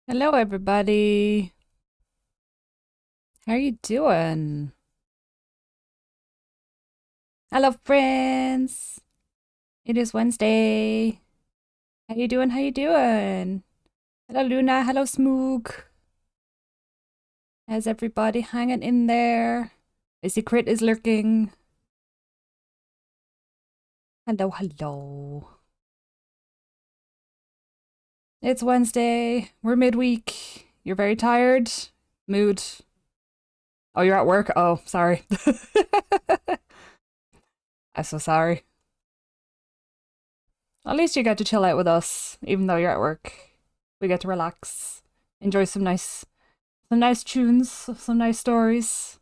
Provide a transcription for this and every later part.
Hello, everybody. How are you doing? Hello, friends. It is Wednesday. How you doing? How you doing? Hello, Luna. Hello, Smoog. How's everybody hanging in there? I see Crit is lurking. Hello, hello. It's Wednesday. We're midweek. You're very tired. Mood. Oh, you're at work? Oh, sorry. I'm so sorry. At least you get to chill out with us, even though you're at work. We get to relax, enjoy some nice tunes, some nice stories.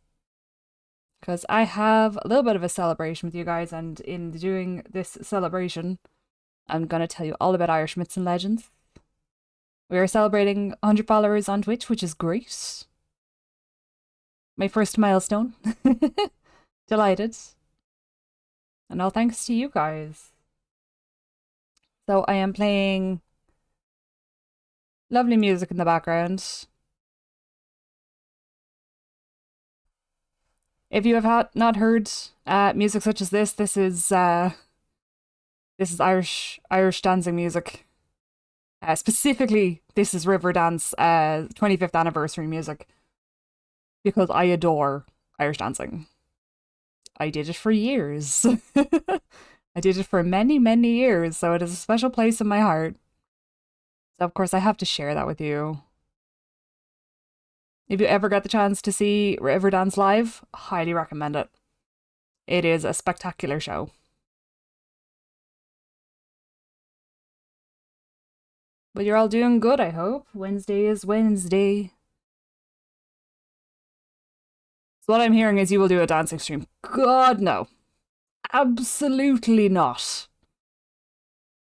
Because I have a little bit of a celebration with you guys, and in doing this celebration, I'm gonna tell you all about Irish myths and legends. We are celebrating 100 followers on Twitch, which is great. My first milestone. Delighted. And all thanks to you guys. So I am playing lovely music in the background. If you have not heard music such as this is Irish dancing music. Specifically, this is Riverdance 25th anniversary music because I adore Irish dancing. I did it for years. I did it for many, many years, so it is a special place in my heart. So of course I have to share that with you. If you ever get the chance to see Riverdance live, highly recommend it. It is a spectacular show. But you're all doing good, I hope. Wednesday is Wednesday. So what I'm hearing is you will do a dancing stream. God, no. Absolutely not.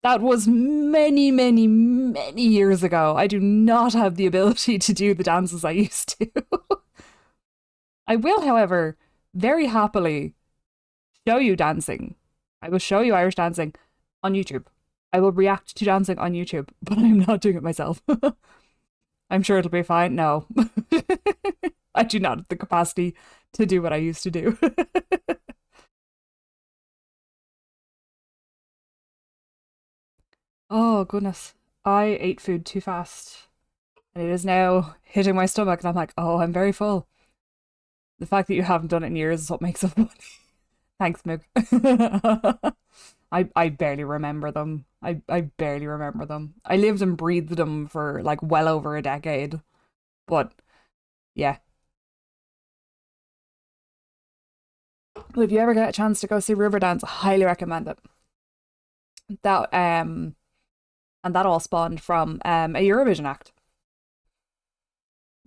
That was many, many, many years ago. I do not have the ability to do the dances I used to. I will, however, very happily show you dancing. I will show you Irish dancing on YouTube. I will react to dancing on YouTube, but I'm not doing it myself. I'm sure it'll be fine. No. I do not have the capacity to do what I used to do. Oh, goodness. I ate food too fast. And it is now hitting my stomach, and I'm like, oh, I'm very full. The fact that you haven't done it in years is what makes it funny. Thanks, Moog. I barely remember them. I barely remember them. I lived and breathed them for like well over a decade. But yeah. If you ever get a chance to go see Riverdance, I highly recommend it. That and that all spawned from a Eurovision act.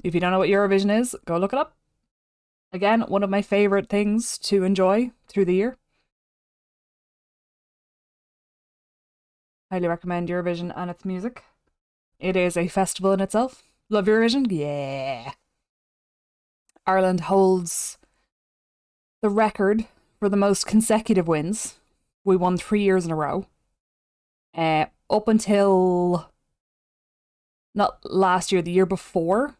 If you don't know what Eurovision is, go look it up. Again, one of my favorite things to enjoy through the year. Highly recommend Eurovision and its music. It is a festival in itself. Love Eurovision? Yeah. Ireland holds the record for the most consecutive wins. We won 3 years in a row. Up until not last year, the year before,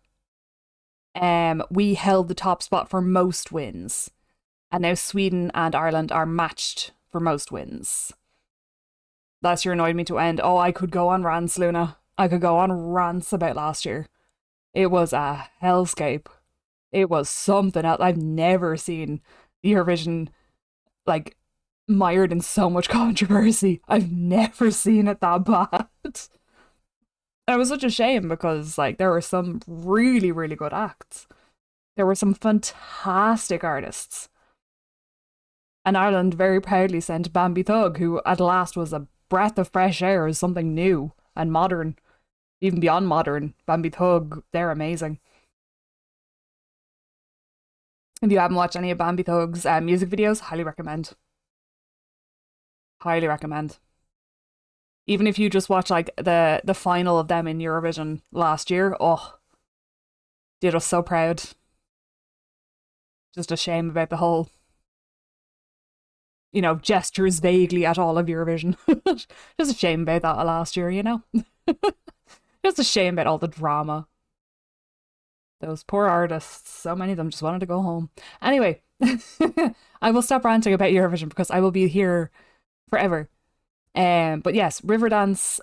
we held the top spot for most wins. And now Sweden and Ireland are matched for most wins. Last year annoyed me to end. Oh, I could go on rants, Luna. I could go on rants about last year. It was a hellscape. It was something else. I've never seen Eurovision like mired in so much controversy. I've never seen it that bad. And it was such a shame because like there were some really, really good acts. There were some fantastic artists. And Ireland very proudly sent Bambi Thug, who at last was a breath of fresh air as something new and modern, even beyond modern. Bambi Thug, they're amazing. If you haven't watched any of Bambi Thug's music videos, highly recommend. Highly recommend. Even if you just watch like the final of them in Eurovision last year, oh, did us so proud. Just a shame about the whole, gestures vaguely at all of Eurovision. Just a shame about that last year, Just a shame about all the drama. Those poor artists, so many of them just wanted to go home. Anyway, I will stop ranting about Eurovision because I will be here forever. But yes, Riverdance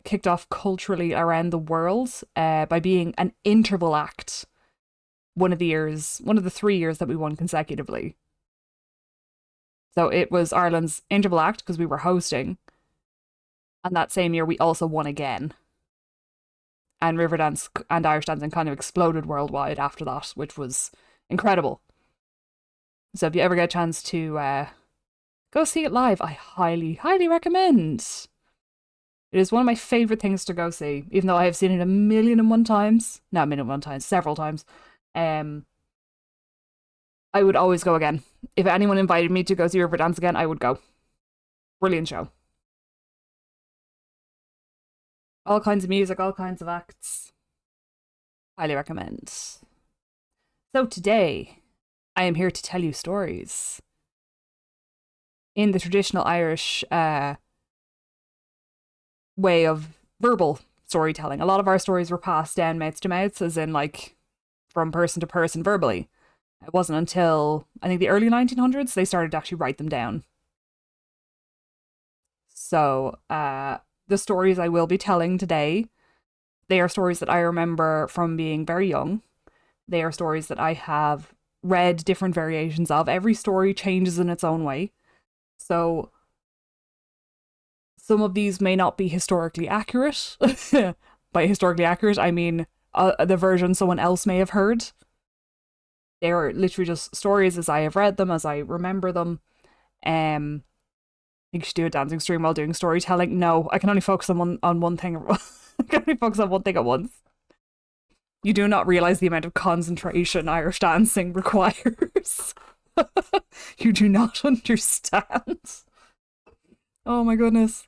kicked off culturally around the world by being an interval act. One of the 3 years that we won consecutively. So it was Ireland's interval act because we were hosting. And that same year, we also won again. And Riverdance and Irish dancing kind of exploded worldwide after that, which was incredible. So if you ever get a chance to go see it live, I highly, highly recommend. It is one of my favourite things to go see, even though I have seen it a million and one times. Not a million and one times, several times. I would always go again. If anyone invited me to go see Riverdance again, I would go. Brilliant show. All kinds of music, all kinds of acts. Highly recommend. So today, I am here to tell you stories. In the traditional Irish way of verbal storytelling. A lot of our stories were passed down mouth to mouth, as in like from person to person verbally. It wasn't until I think the early 1900s they started to actually write them down. So the stories I will be telling today, they are stories that I remember from being very young. They are stories that I have read different variations of. Every story changes in its own way. So some of these may not be historically accurate. By historically accurate, I mean the version someone else may have heard. They are literally just stories as I have read them, as I remember them. You should do a dancing stream while doing storytelling. No, I can only focus on one thing. I can only focus on one thing at once. You do not realize the amount of concentration Irish dancing requires. You do not understand. Oh my goodness.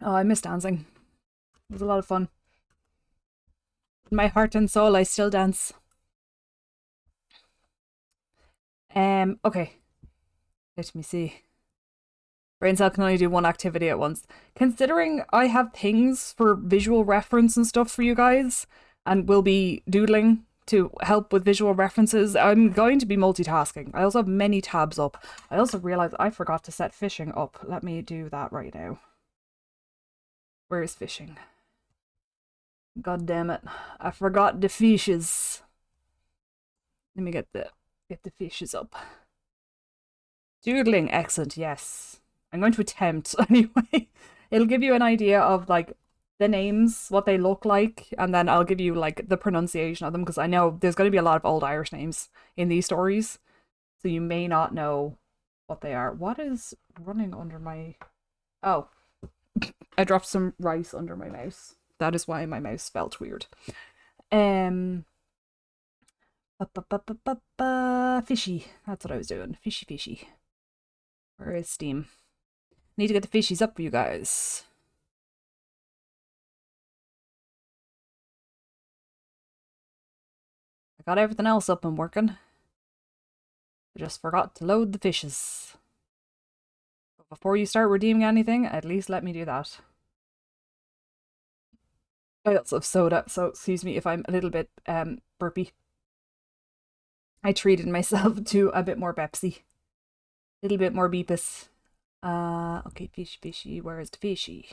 Oh, I miss dancing. It was a lot of fun. In my heart and soul, I still dance. Okay. Let me see. Brain cell can only do one activity at once. Considering I have things for visual reference and stuff for you guys, and will be doodling to help with visual references, I'm going to be multitasking. I also have many tabs up. I also realized I forgot to set fishing up. Let me do that right now. Where is fishing? God damn it. I forgot the fishes. Let me get the fishes up. Doodling, excellent, yes. I'm going to attempt anyway. It'll give you an idea of like the names, what they look like, and then I'll give you like the pronunciation of them because I know there's going to be a lot of old Irish names in these stories. So you may not know what they are. What is running under my... Oh. I dropped some rice under my mouse. That is why my mouse felt weird. Fishy. That's what I was doing. Fishy. Where is Steam? Need to get the fishies up for you guys. I got everything else up and working. I just forgot to load the fishes. But before you start redeeming anything, at least let me do that. I also have soda, so excuse me if I'm a little bit burpy. I treated myself to a bit more Pepsi. A little bit more Beepus. Okay, fishy. Where is the fishy?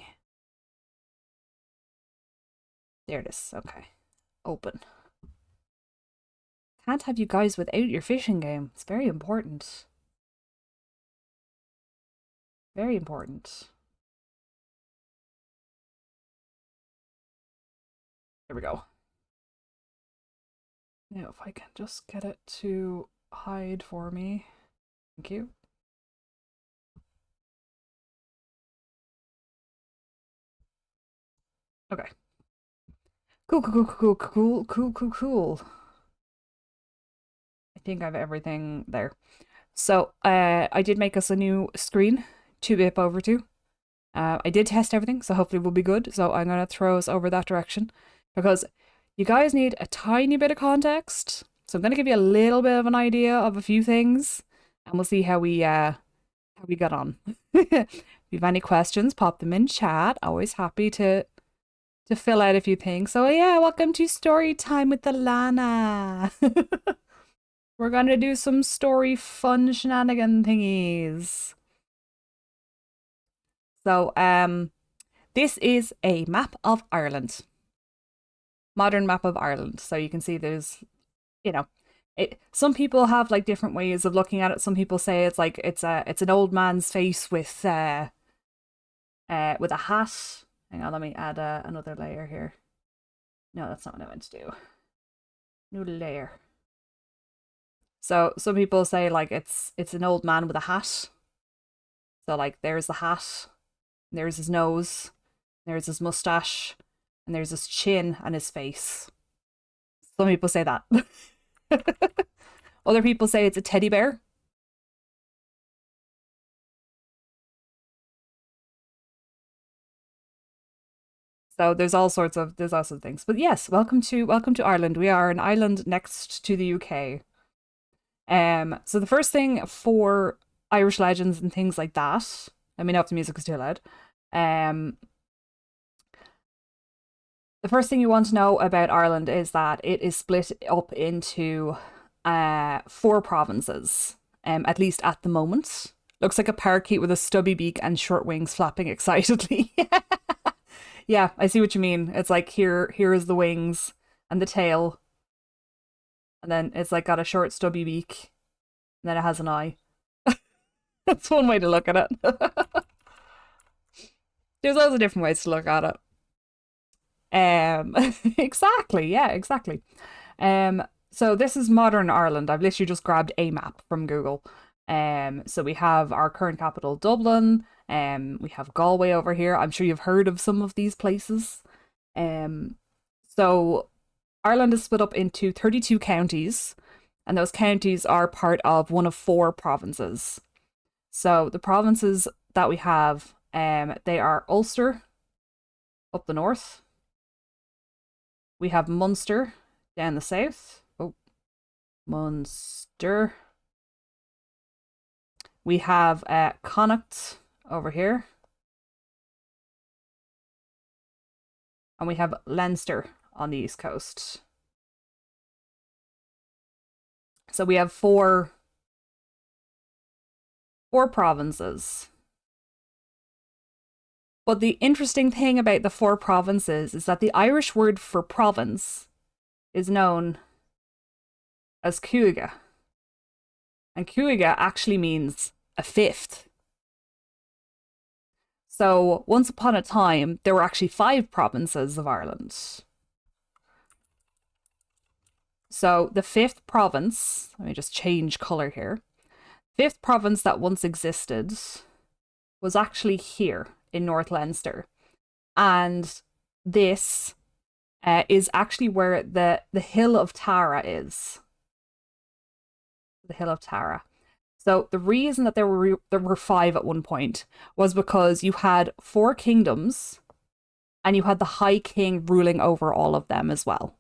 There it is. Okay. Open. Can't have you guys without your fishing game. It's very important. Very important. There we go. Now, if I can just get it to hide for me. Thank you. Okay. Cool. I think I have everything there. So, I did make us a new screen to bip over to. I did test everything, so hopefully we'll be good. So I'm going to throw us over that direction because you guys need a tiny bit of context. So I'm going to give you a little bit of an idea of a few things and we'll see how we got on. If you have any questions, pop them in chat. Always happy to fill out a few things. So yeah, welcome to story time with the Lana. We're gonna do some story fun shenanigan thingies. So this is a map of Ireland. Modern map of Ireland. So you can see there's, you know, some people have like different ways of looking at it. Some people say it's like it's an old man's face with a hat. Hang on, let me add another layer here. No, that's not what I meant to do. New layer. So some people say like it's an old man with a hat. So like there's the hat, there's his nose, there's his mustache, and there's his chin and his face. Some people say that. Other people say it's a teddy bear. So there's all sorts of things. But yes, welcome to Ireland. We are an island next to the UK. So the first thing for Irish legends and things like that. Let me know if the music is too loud. The first thing you want to know about Ireland is that it is split up into 4 provinces, at least at the moment. Looks like a parakeet with a stubby beak and short wings flapping excitedly. Yeah, I see what you mean. It's like here is the wings and the tail. And then it's like got a short stubby beak. And then it has an eye. That's one way to look at it. There's lots of different ways to look at it. Exactly, yeah, exactly. So this is modern Ireland. I've literally just grabbed a map from Google. So we have our current capital, Dublin. We have Galway over here. I'm sure you've heard of some of these places. So Ireland is split up into 32 counties, and those counties are part of one of 4 provinces. So the provinces that we have, they are Ulster up the north. We have Munster down the south. Oh, Munster. We have Connacht over here. And we have Leinster on the east coast. So we have four provinces. But the interesting thing about the 4 provinces is that the Irish word for province is known as Cuaige. And Cuaige actually means a 5th. So once upon a time, there were actually 5 provinces of Ireland. So the 5th province, let me just change colour here. 5th province that once existed was actually here in North Leinster. And this is actually where the Hill of Tara is. The Hill of Tara. So the reason that there were 5 at one point was because you had 4 kingdoms and you had the High King ruling over all of them as well.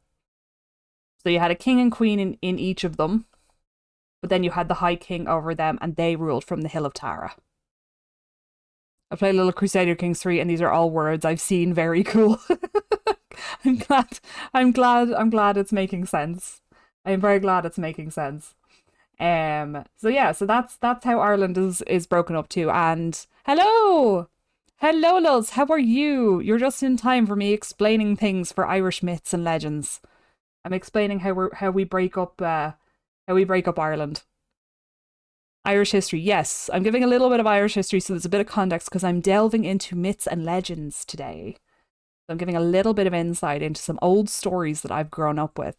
So you had a king and queen in each of them, but then you had the High King over them and they ruled from the Hill of Tara. I played Little Crusader Kings 3 and these are all words I've seen. Very cool. I'm glad it's making sense. I'm very glad it's making sense. So yeah, so that's how Ireland is broken up too. And hello, Luz, how are you? You're just in time for me explaining things for Irish myths and legends. I'm explaining how we break up Ireland. Irish history, yes. I'm giving a little bit of Irish history so there's a bit of context because I'm delving into myths and legends today. So I'm giving a little bit of insight into some old stories that I've grown up with.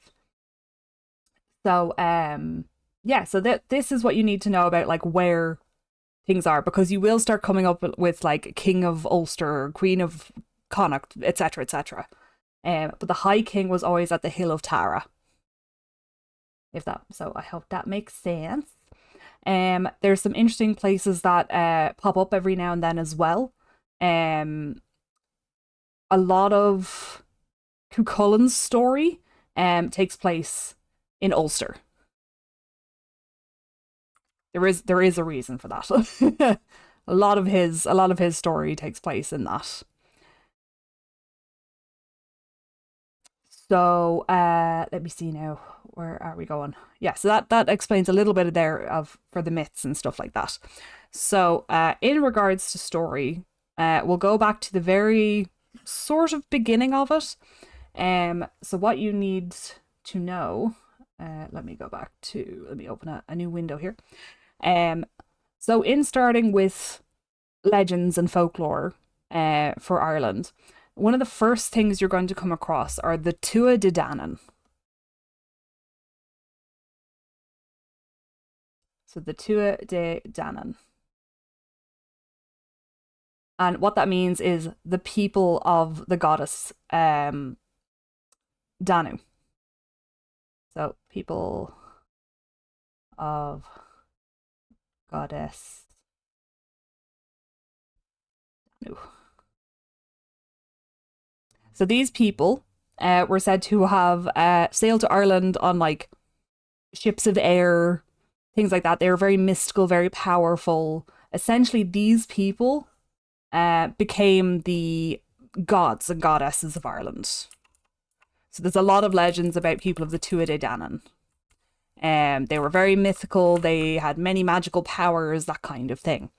So yeah, so this is what you need to know about like where things are, because you will start coming up with like King of Ulster, Queen of Connacht, etc., etc. But the High King was always at the Hill of Tara. So I hope that makes sense. There's some interesting places that pop up every now and then as well. A lot of Cuchulain's story takes place in Ulster. There is a reason for that. A lot of his story takes place in that. So let me see now. Where are we going? Yeah, so that explains a little bit of there of for the myths and stuff like that. So in regards to story, we'll go back to the very sort of beginning of it. So what you need to know, let me go back to let me open a new window here. Um, so in starting with legends and folklore, for Ireland, one of the first things you're going to come across are the Tua de Danann. So the Tua de Danann. And what that means is the people of the goddess Danu. So people of goddess Danu. So these people were said to have sailed to Ireland on like ships of air, things like that. They were very mystical, very powerful. Essentially, these people became the gods and goddesses of Ireland. So there's a lot of legends about people of the Tuatha De Danann. They were very mythical. They had many magical powers, that kind of thing.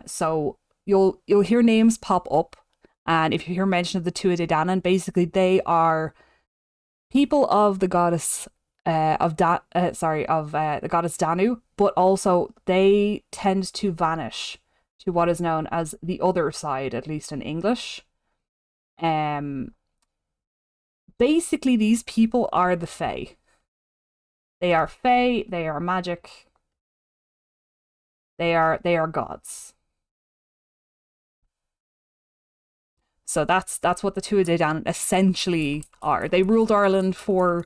So you'll hear names pop up, and if you hear mention of the Tuatha De Danann, basically they are people of the goddess the goddess Danu, but also they tend to vanish to what is known as the other side, at least in English. Um, Basically, these people are the Fae. They are Fae. They are magic. They are gods. So that's what the Tuatha De Danann essentially are. They ruled Ireland for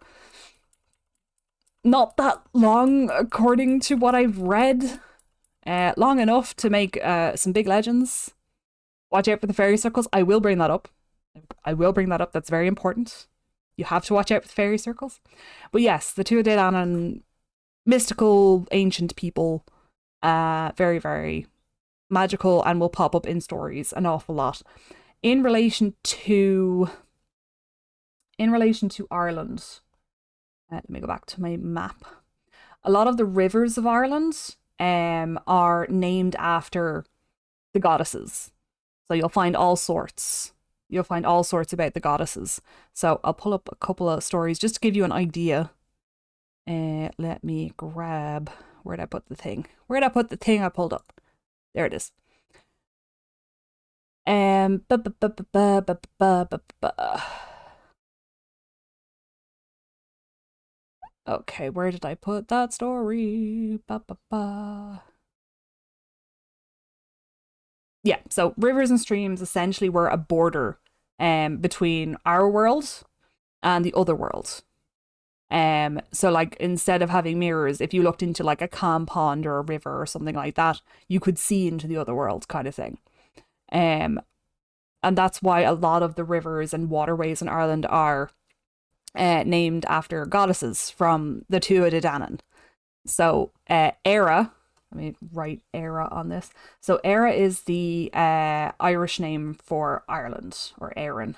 not that long, according to what I've read. Long enough to make some big legends. Watch out for the fairy circles. I will bring that up. I will bring that up. That's very important. You have to watch out for the fairy circles. But yes, the Tuatha De Danann, mystical, ancient people, very, very magical, and will pop up in stories an awful lot. In relation to Ireland, let me go back to my map. A lot of the rivers of Ireland are named after the goddesses. So you'll find all sorts. You'll find all sorts about the goddesses. So I'll pull up a couple of stories just to give you an idea. Let me grab, where'd I put the thing? Where'd I put the thing I pulled up? There it is. Okay, where did I put that story? Yeah, so rivers and streams essentially were a border between our world and the other world. So like instead of having mirrors, if you looked into like a calm pond or a river or something like that, you could see into the other world kind of thing. Um, and that's why a lot of the rivers and waterways in Ireland are named after goddesses from the Tuatha De Danann. So Era, let me write Era on this. So Era is the Irish name for Ireland, or Erin.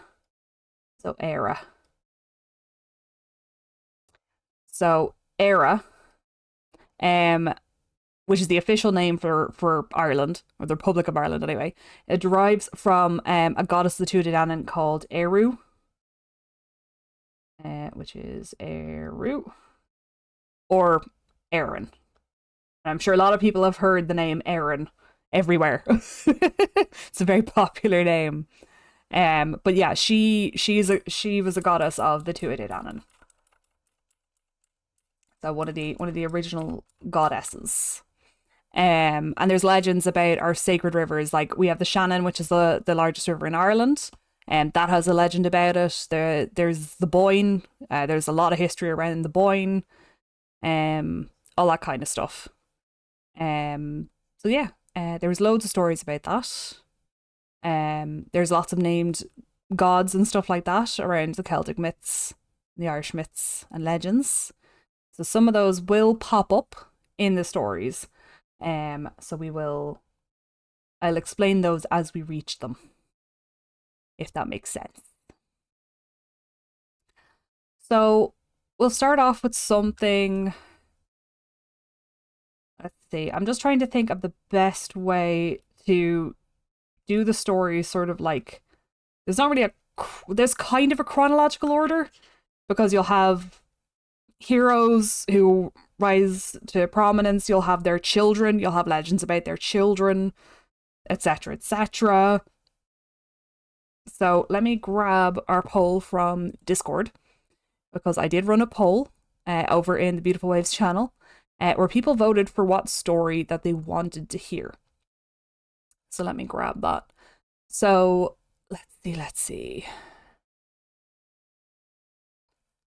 So Era. So Era, which is the official name for Ireland, or the Republic of Ireland anyway, it derives from a goddess of the Tuatha De Danann called Eru, which is Eru, or Erin. I'm sure a lot of people have heard the name Erin everywhere. It's a very popular name. But yeah, she was a goddess of the Tuatha De Danann. So one of the original goddesses. And there's legends about our sacred rivers. Like we have the Shannon, which is the largest river in Ireland, and that has a legend about it. There's the Boyne. There's a lot of history around the Boyne. All that kind of stuff. So yeah, there's loads of stories about that. There's lots of named gods and stuff like that around the Celtic myths, the Irish myths and legends. So some of those will pop up in the stories. So we will I'll explain those as we reach them, if that makes sense. So we'll start off with something. Let's see. I'm just trying to think of the best way to do the story sort of like there's not really a there's kind of a chronological order because you'll have heroes who rise to prominence, you'll have their children, you'll have legends about their children, etc., etc. So let me grab our poll from Discord because I did run a poll over in the Beautiful Waves channel where people voted for what story that they wanted to hear. So let me grab that. So let's see.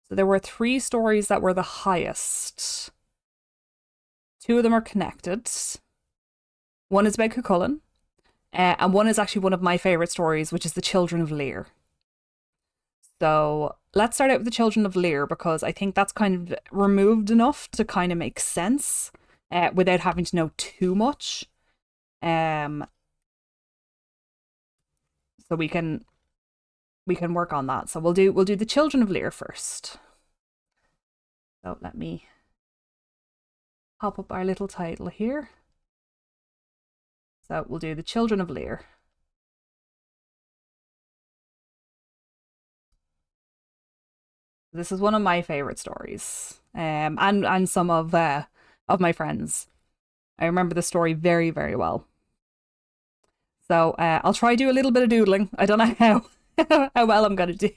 So there were 3 stories that were the highest. 2 of them are connected. One is about Cuchulainn, and one is actually one of my favourite stories, which is The Children of Lear. So let's start out with The Children of Lear because I think that's kind of removed enough to kind of make sense without having to know too much. So we can work on that. So we'll do The Children of Lear first. So let me pop up our little title here. So we'll do The Children of Lear. This is one of my favorite stories, and some of my friends. I remember the story very, very well. So I'll try do a little bit of doodling. I don't know how how well I'm gonna do,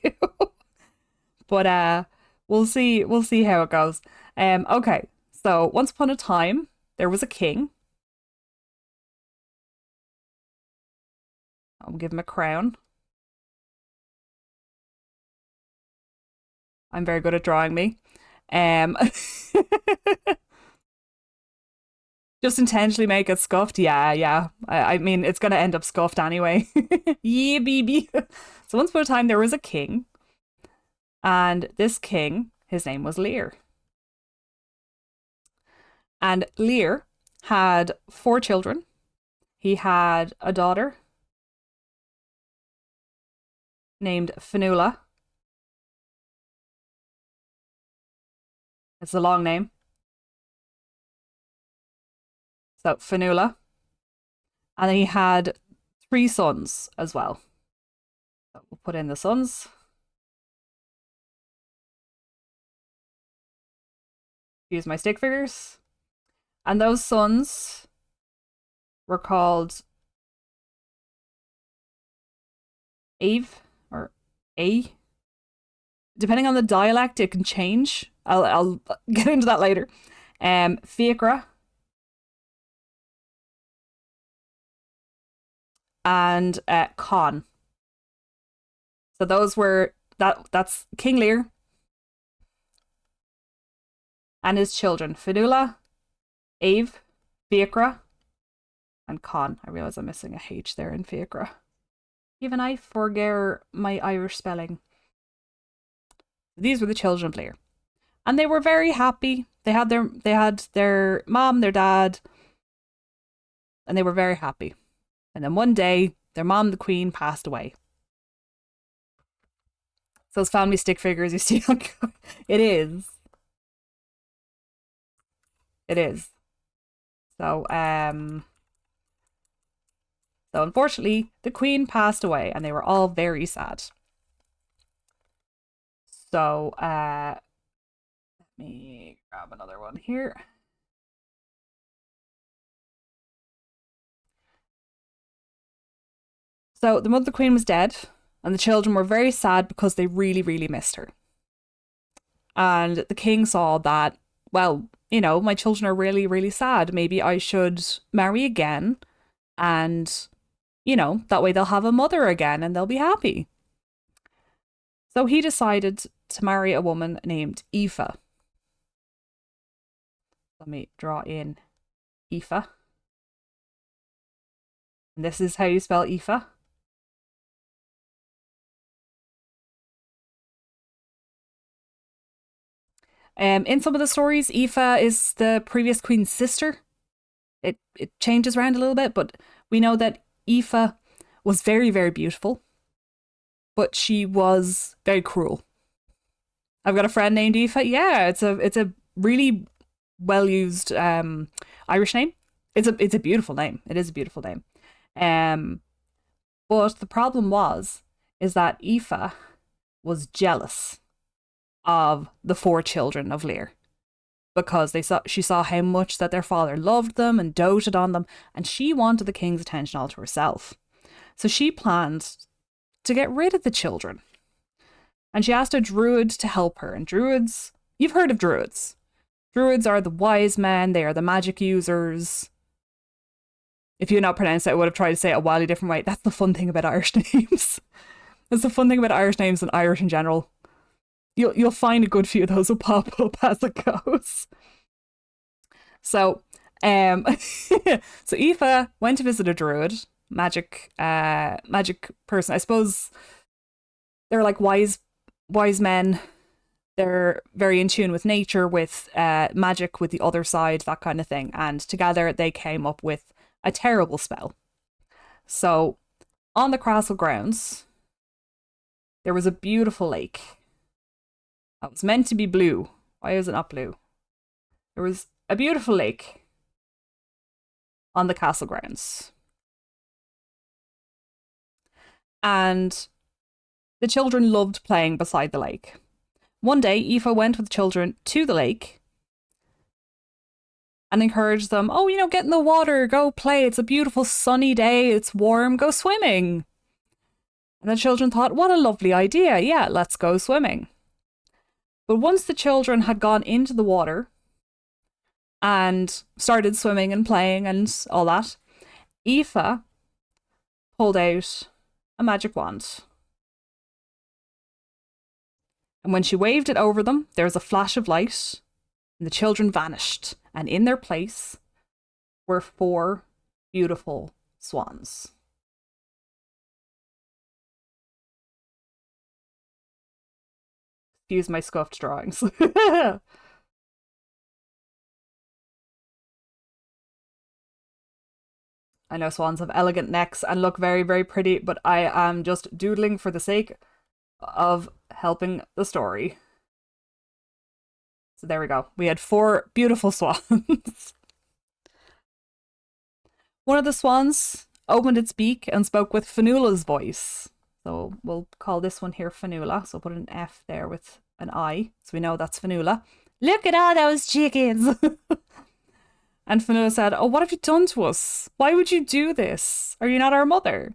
but we'll see how it goes. Okay. So once upon a time, there was a king. I'll give him a crown. I'm very good at drawing me. Just intentionally make it scuffed. Yeah. I mean, it's gonna end up scuffed anyway. Yeah, baby. So once upon a time, there was a king, and this king, his name was Lear. And Lear had 4 children. He had a daughter named Fionnuala. It's a long name. So Fionnuala. And then he had 3 sons as well. So we'll put in the sons. Use my stick figures. And those sons were called Ave or A. Depending on the dialect, it can change. I'll get into that later. Fiacra and Con. So those were that's King Lear and his children, Fionnuala, Ave, Fiacra, and Con. I realise I'm missing a H there in Fiacra. Even I forget my Irish spelling. These were the children of Lear. And they were very happy. They had their mom, their dad, and they were very happy. And then one day, their mom, the queen, passed away. So those family stick figures you see. It is. It is. So unfortunately, the queen passed away, and they were all very sad. So let me grab another one here. So the mother queen was dead, and the children were very sad because they really, really missed her. And the king saw that, well, you know, my children are really, really sad. Maybe I should marry again, and, you know, that way they'll have a mother again and they'll be happy. So he decided to marry a woman named Aoife. Let me draw in Aoife. And this is how you spell Aoife. In some of the stories, Aoife is the previous queen's sister. It changes around a little bit, but We know that Aoife was very, very beautiful, but she was very cruel. I've got a friend named Aoife. Yeah, it's a really well used Irish name. It's a beautiful name. It is a beautiful name. Um, but the problem is that Aoife was jealous of the four children of Lear because she saw how much that their father loved them and doted on them, and she wanted the king's attention all to herself. So she planned to get rid of the children. And she asked a druid to help her. And druids, you've heard of druids. Druids are the wise men, they are the magic users. If you had not pronounced it, I would have tried to say it a wildly different way. That's the fun thing about Irish names. That's the fun thing about Irish names and Irish in general. You'll find a good few of those will pop up as it goes. So, so Aoife went to visit a druid, magic person. I suppose they're like wise men. They're very in tune with nature, with magic, with the other side, that kind of thing. And together they came up with a terrible spell. So, on the castle grounds, there was a beautiful lake. It was meant to be blue. Why is it not blue? There was a beautiful lake on the castle grounds. And the children loved playing beside the lake. One day, Aoife went with the children to the lake and encouraged them, oh, get in the water, go play. It's a beautiful sunny day. It's warm. Go swimming. And the children thought, what a lovely idea. Yeah, let's go swimming. But once the children had gone into the water and started swimming and playing and all that, Aoife pulled out a magic wand. And when she waved it over them, there was a flash of light, and the children vanished. And in their place were 4 beautiful swans. Excuse my scuffed drawings. I know swans have elegant necks and look very, very pretty, but I am just doodling for the sake of helping the story. So there we go. We had 4 beautiful swans. One of the swans opened its beak and spoke with Fanula's voice. So we'll call this one here Fanula. So put an F there with an I, so we know that's Fanula. Look at all those chickens! And Fanula said, oh, what have you done to us? Why would you do this? Are you not our mother?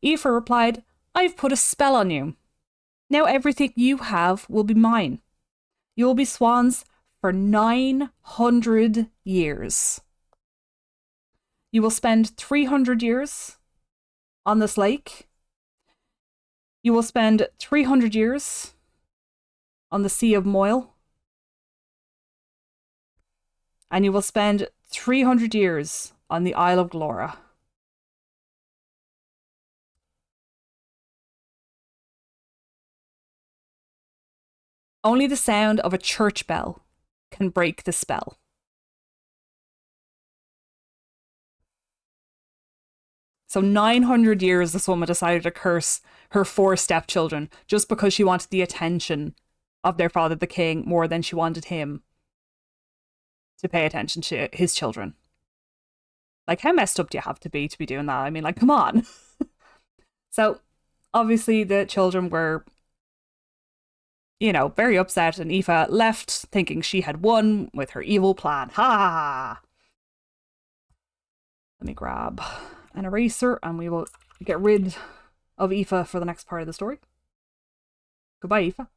Aoife replied, I've put a spell on you. Now everything you have will be mine. You will be swans for 900 years. You will spend 300 years on this lake. You will spend 300 years on the Sea of Moyle. And you will spend 300 years on the Isle of Glora. Only the sound of a church bell can break the spell. So 900 years this woman decided to curse her 4 stepchildren just because she wanted the attention of their father, the king, more than she wanted him to pay attention to his children. Like, how messed up do you have to be doing that? I mean, like, come on. So, obviously, the children were, very upset, and Aoife left thinking she had won with her evil plan. Ha! Let me grab an eraser and we will get rid of Aoife for the next part of the story. Goodbye, Aoife.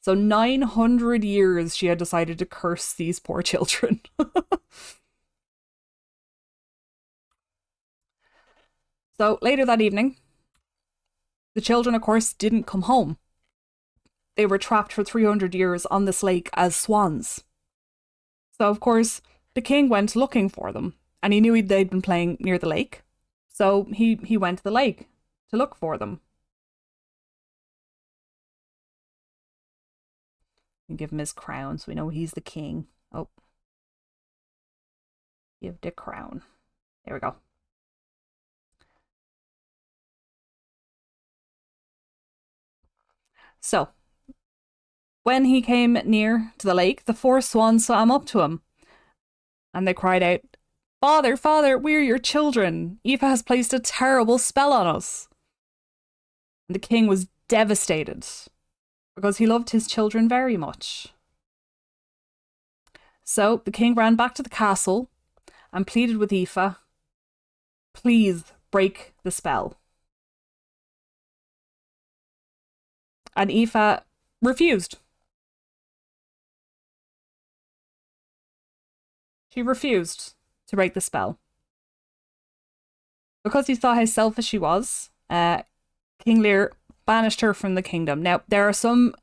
So 900 years she had decided to curse these poor children. So later that evening, the children, of course, didn't come home. They were trapped for 300 years on this lake as swans. So, of course, the king went looking for them, and he knew they'd been playing near the lake. So he went to the lake to look for them. And give him his crown so we know he's the king. Oh. Give the crown. There we go. So, when he came near to the lake, the four swans swam up to him, and they cried out, Father, Father, we're your children. Aoife has placed a terrible spell on us. And the king was devastated because he loved his children very much. So the king ran back to the castle and pleaded with Aoife, please break the spell. And Aoife refused. She refused to break the spell. Because he saw how selfish she was, King Lear banished her from the kingdom. Now, there are some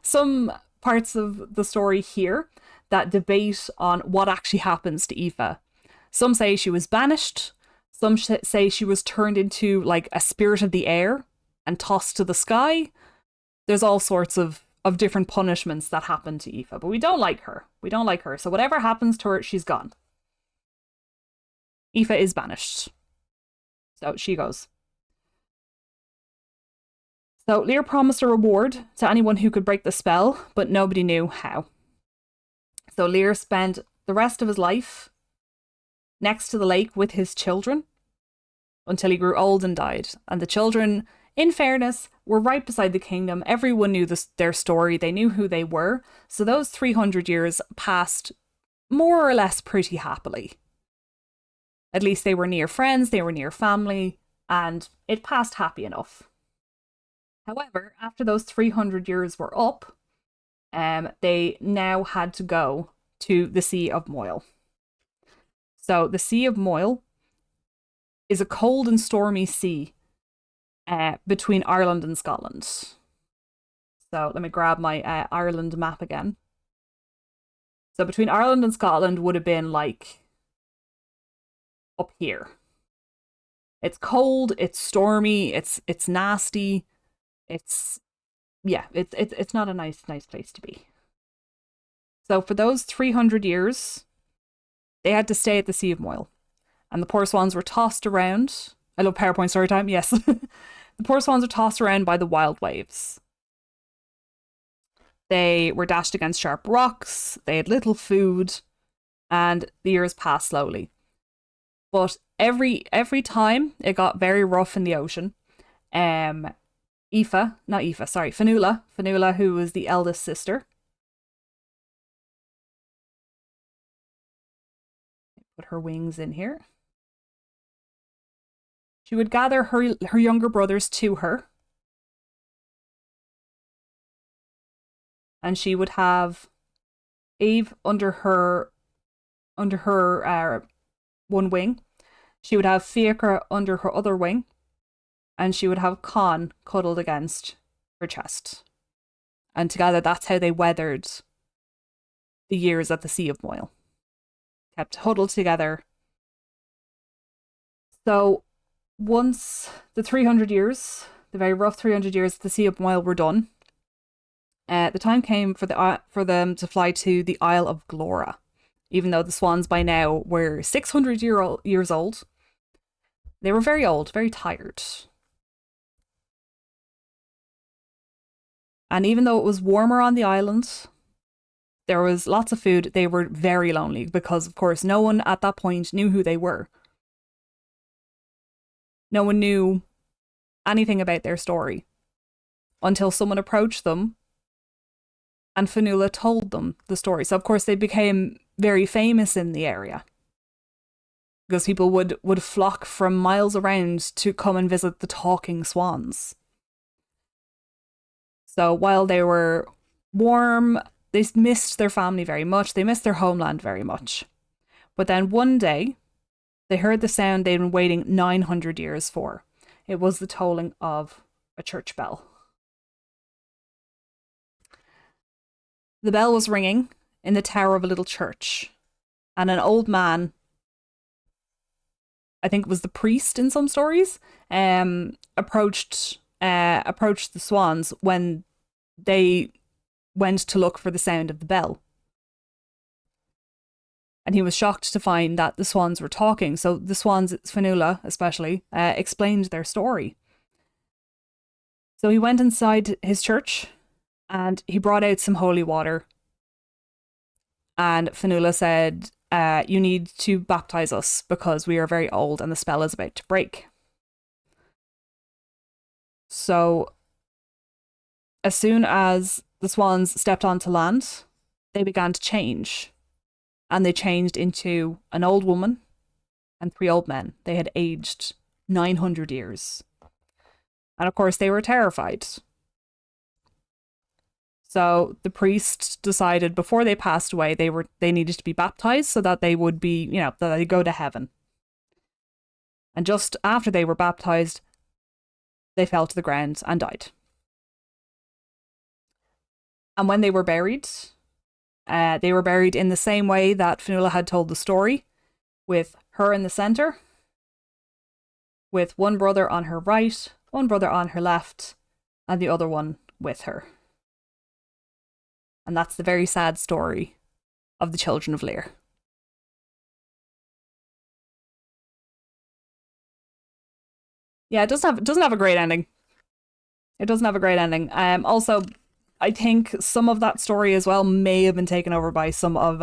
some parts of the story here that debate on what actually happens to Aoife. Some say she was banished. Some say she was turned into like a spirit of the air and tossed to the sky. There's all sorts of different punishments that happen to Aoife, but we don't like her. We don't like her. So whatever happens to her, she's gone. Aoife is banished. So she goes. So Lear promised a reward to anyone who could break the spell, but nobody knew how. So Lear spent the rest of his life next to the lake with his children until he grew old and died. And the children, in fairness, were right beside the kingdom. Everyone knew their story. They knew who they were. So those 300 years passed more or less pretty happily. At least they were near friends, they were near family, and it passed happy enough. However, after those 300 years were up, they now had to go to the Sea of Moyle. So the Sea of Moyle is a cold and stormy sea between Ireland and Scotland. So let me grab my Ireland map again. So between Ireland and Scotland would have been like up here. It's cold, it's stormy, it's nasty. It's not a nice place to be. So for those 300 years, they had to stay at the Sea of Moyle. And the poor swans were tossed around. I love PowerPoint story time, yes. The poor swans were tossed around by the wild waves. They were dashed against sharp rocks, they had little food, and the years passed slowly. But every time it got very rough in the ocean, Fionnuala, who was the eldest sister. Put her wings in here. She would gather her younger brothers to her. And she would have Eve under her one wing. She would have Fiacre under her other wing. And she would have Con cuddled against her chest. And together, that's how they weathered the years at the Sea of Moyle. Kept huddled together. So once the 300 years, the very rough 300 years at the Sea of Moyle were done, the time came for them to fly to the Isle of Glora. Even though the swans by now were 600 years old, they were very old, very tired. And even though it was warmer on the island, there was lots of food, they were very lonely because, of course, no one at that point knew who they were. No one knew anything about their story until someone approached them and Fionnuala told them the story. So, of course, they became very famous in the area because people would flock from miles around to come and visit the talking swans. So while they were warm, they missed their family very much. They missed their homeland very much. But then one day, they heard the sound they'd been waiting 900 years for. It was the tolling of a church bell. The bell was ringing in the tower of a little church. And an old man, I think it was the priest in some stories, approached the swans when they went to look for the sound of the bell. And he was shocked to find that the swans were talking. So the swans, Fionnuala especially, explained their story. So he went inside his church and he brought out some holy water. And Fionnuala said, you need to baptize us because we are very old and the spell is about to break. So as soon as the swans stepped onto land, they began to change. And they changed into an old woman and three old men. They had aged 900 years. And of course, they were terrified. So the priest decided before they passed away, they needed to be baptized so that they would be, that they go to heaven. And just after they were baptized, they fell to the ground and died. And when they were buried in the same way that Fionnuala had told the story, with her in the centre, with one brother on her right, one brother on her left, and the other one with her. And that's the very sad story of the children of Lear. Yeah, it doesn't have a great ending. It doesn't have a great ending. Also, I think some of that story as well may have been taken over by some of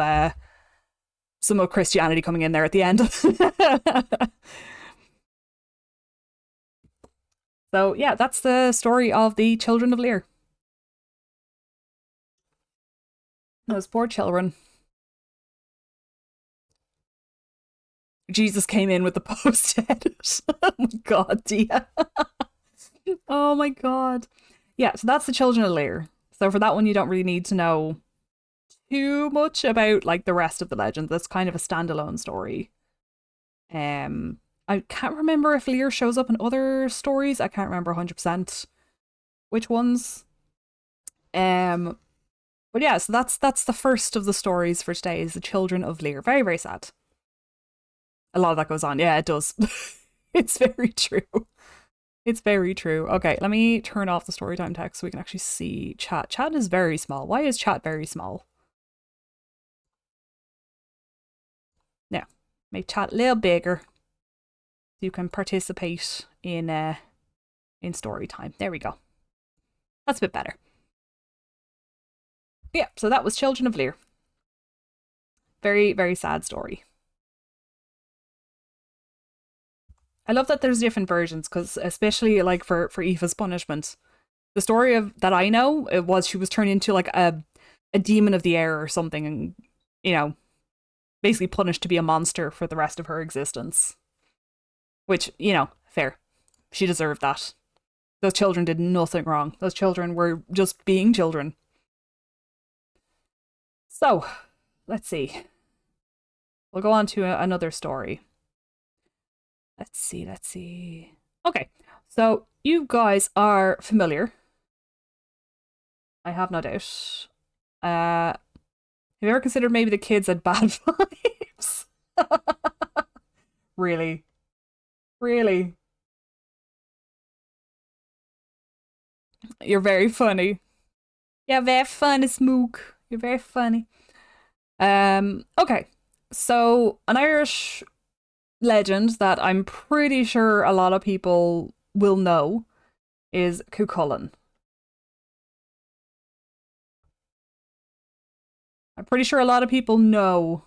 Christianity coming in there at the end. So yeah, that's the story of the children of Lear. Those poor children. Jesus came in with the post-it. Oh my god, Dia. Oh my god. Yeah, so that's the children of Lear. So for that one, you don't really need to know too much about like the rest of the legend. That's kind of a standalone story. I can't remember if Lear shows up in other stories. I can't remember 100% which ones. But yeah, so that's the first of the stories for today is the children of Lear. Very, very sad. A lot of that goes on. Yeah, it does. It's very true. It's very true. Okay, let me turn off the storytime text so we can actually see chat. Chat is very small. Why is chat very small? Now, make chat a little bigger so you can participate in story time. There we go. That's a bit better. Yeah, so that was Children of Lear. Very, very sad story. I love that there's different versions because especially like for Aoife's punishment, the story of that I know it was she was turned into like a demon of the air or something, and basically punished to be a monster for the rest of her existence. Which fair, she deserved that. Those children did nothing wrong. Those children were just being children. So, let's see. We'll go on to another story. Let's see. Okay, so you guys are familiar. I have no doubt. Have you ever considered maybe the kids had bad vibes? Really? Really? You're very funny. You're very funny, Smook. You're very funny. Okay. So an Irish legend that I'm pretty sure a lot of people will know is Cuchulainn. I'm pretty sure a lot of people know.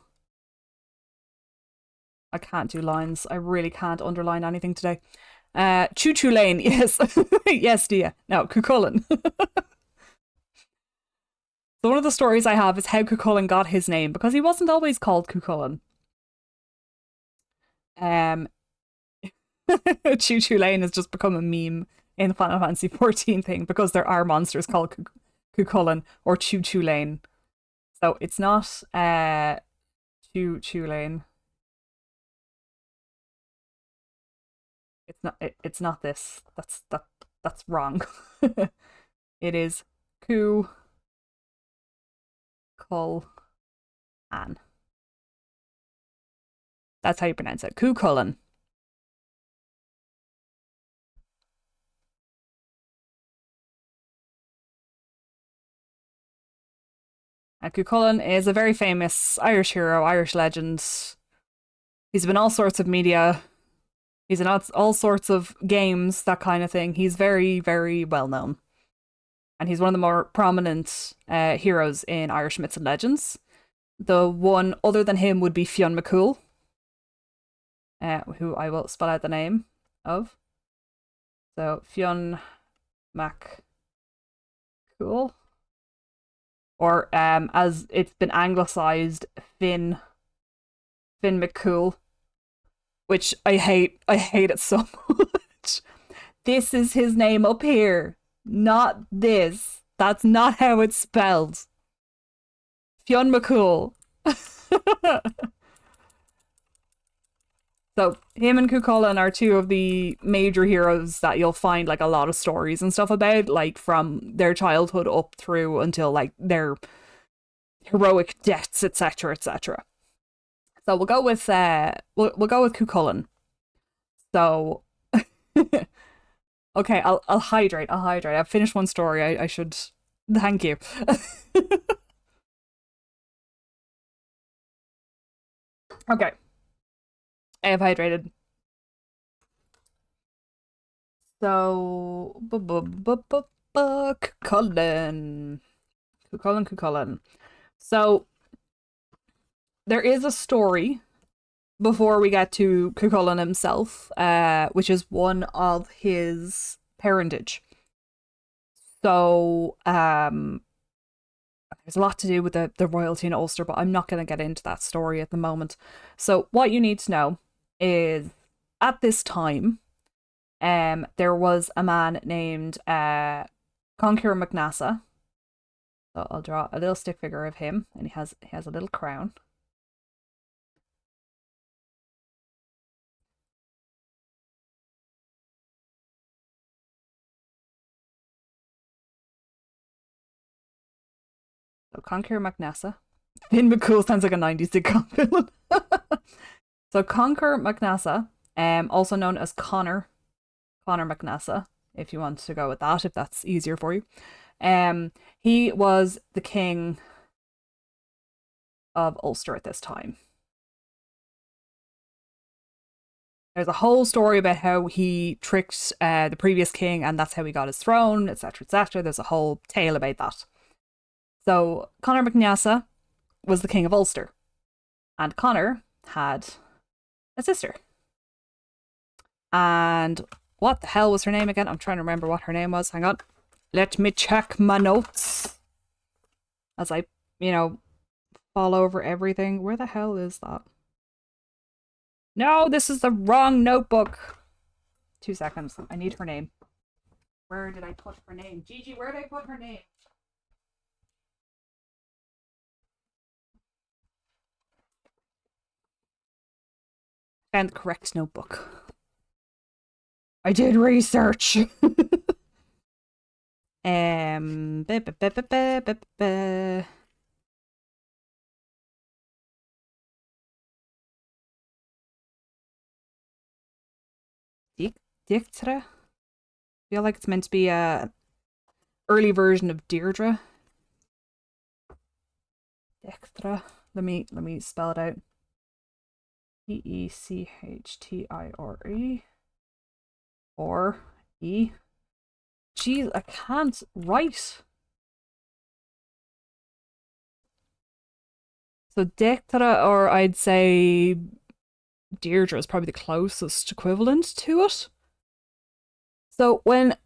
I can't do lines. I really can't underline anything today. Choo Choo Lane, yes. Yes, Dia. No, Cuchulainn. So one of the stories I have is how Cuchulainn got his name, because he wasn't always called Cuchulainn. Um, Choo Choo Lane has just become a meme in the Final Fantasy 14 thing because there are monsters called Cuchulainn or Choo Choo Lane. So it's not Choo Choo Lane. It's not this. That's wrong. It is Cuchulainn. That's how you pronounce it. Cuchulainn. Cuchulainn is a very famous Irish hero, Irish legend. He's been all sorts of media. He's in all sorts of games, that kind of thing. He's very, very well known. And he's one of the more prominent heroes in Irish myths and legends. The one other than him would be Fionn McCool, who I will spell out the name of. So, Fionn McCool. Or, as it's been anglicised, Finn McCool. Which I hate. I hate it so much. This is his name up here. Not this. That's not how it's spelled. Fionn McCool. So him and Cuchulainn are two of the major heroes that you'll find like a lot of stories and stuff about, like from their childhood up through until like their heroic deaths, etc., etc. So we'll go with Cuchulainn. So okay, I'll hydrate. I've finished one story. I should thank you. Okay. I have hydrated. So Cuchulainn. So there is a story before we get to Cuchulainn himself, which is one of his parentage. So there's a lot to do with the royalty in Ulster, but I'm not going to get into that story at the moment. So what you need to know is at this time, there was a man named Conqueror MacNassa. So I'll draw a little stick figure of him, and he has a little crown. So Conqueror MacNassa. Finn McCool sounds like a 90s sitcom villain. So Conqueror MacNassa, also known as Connor MacNassa, if you want to go with that, if that's easier for you. He was the king of Ulster at this time. There's a whole story about how he tricked the previous king, and that's how he got his throne, etc., etc. There's a whole tale about that. So Conor MacNassa was the king of Ulster, and Conor had a sister. And what the hell was her name again? I'm trying to remember what her name was. Hang on. Let me check my notes as I, fall over everything. Where the hell is that? No, this is the wrong notebook. 2 seconds. I need her name. Where did I put her name? Gigi, where did I put her name? Found the correct notebook. I did research. Dictra? I feel like it's meant to be a early version of Deirdre. Dictra. Let me spell it out. Dechtire or E. Jeez, I can't write. So Dictra, or I'd say Deirdre is probably the closest equivalent to it. So when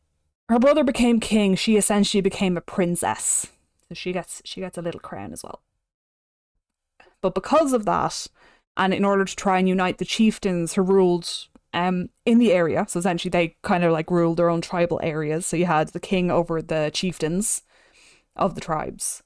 her brother became king, she essentially became a princess. So she gets a little crown as well. But because of that, and in order to try and unite the chieftains who ruled in the area, so essentially they kind of like ruled their own tribal areas. So you had the king over the chieftains of the tribes.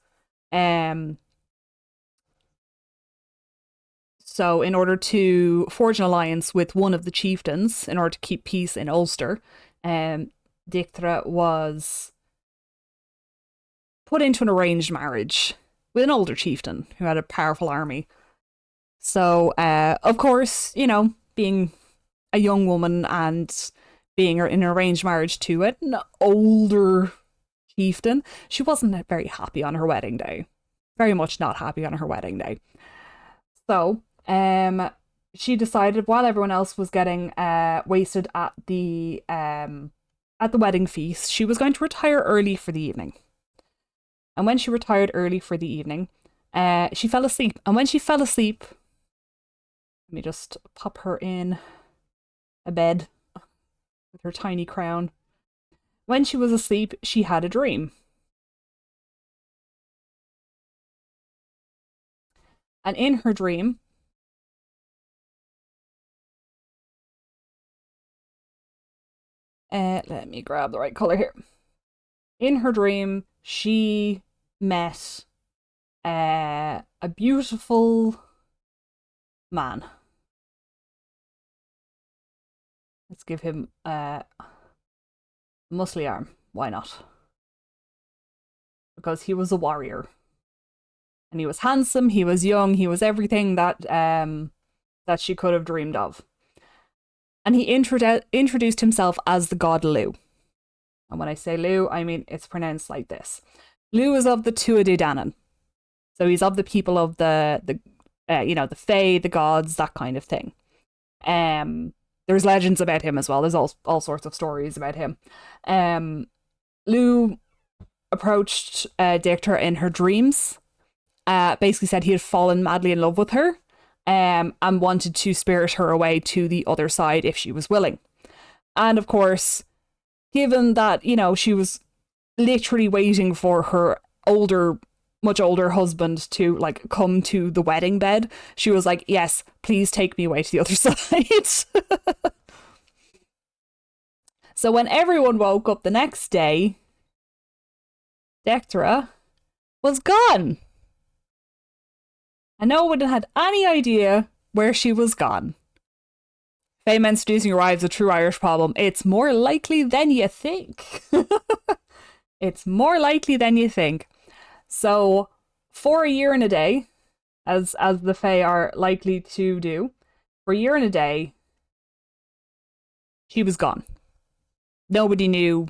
So in order to forge an alliance with one of the chieftains, in order to keep peace in Ulster, Dictra was put into an arranged marriage with an older chieftain who had a powerful army. So, of course, being a young woman and being in an arranged marriage to an older chieftain, she wasn't very happy on her wedding day. very much not happy on her wedding day. So, she decided while everyone else was getting wasted at the wedding feast, she was going to retire early for the evening. And when she retired early for the evening, she fell asleep. And when she fell asleep, let me just pop her in a bed with her tiny crown. When she was asleep, she had a dream. And in her dream, let me grab the right color here. In her dream, she met a beautiful man. Let's give him a muscly arm. Why not? Because he was a warrior. And he was handsome, he was young, he was everything that she could have dreamed of. And he introduced himself as the god Lu. And when I say Lu, I mean it's pronounced like this. Lu is of the Tuatha Dé Danann. So he's of the people of the Fae, the gods, that kind of thing. There's legends about him as well. There's all sorts of stories about him. Lu approached Dictra in her dreams. Basically said he had fallen madly in love with her, and wanted to spirit her away to the other side if she was willing. And of course, given that, she was literally waiting for her much older husband to come to the wedding bed, she was like, yes, please take me away to the other side. So when everyone woke up the next day, Dectera was gone. And no one had any idea where she was gone. Fae men seducing your wives, a true Irish problem. It's more likely than you think. It's more likely than you think. So, for a year and a day, as the Fae are likely to do, for a year and a day, she was gone. Nobody knew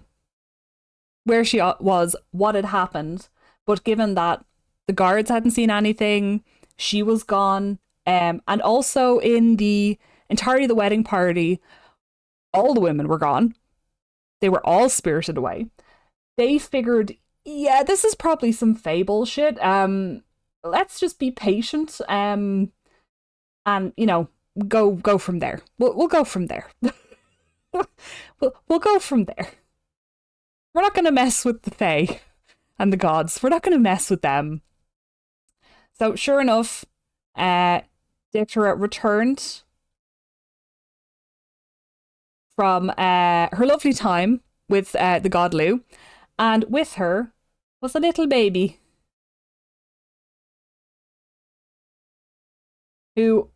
where she was, what had happened, but given that the guards hadn't seen anything, she was gone, and also in the entirety of the wedding party, all the women were gone. They were all spirited away. They figured, yeah, this is probably some Fae bullshit. Let's just be patient, and go from there. We'll go from there. we'll go from there. We're not going to mess with the Fae and the gods. We're not going to mess with them. So sure enough, Dictra returned from her lovely time with the god Lu, and with her was a little baby who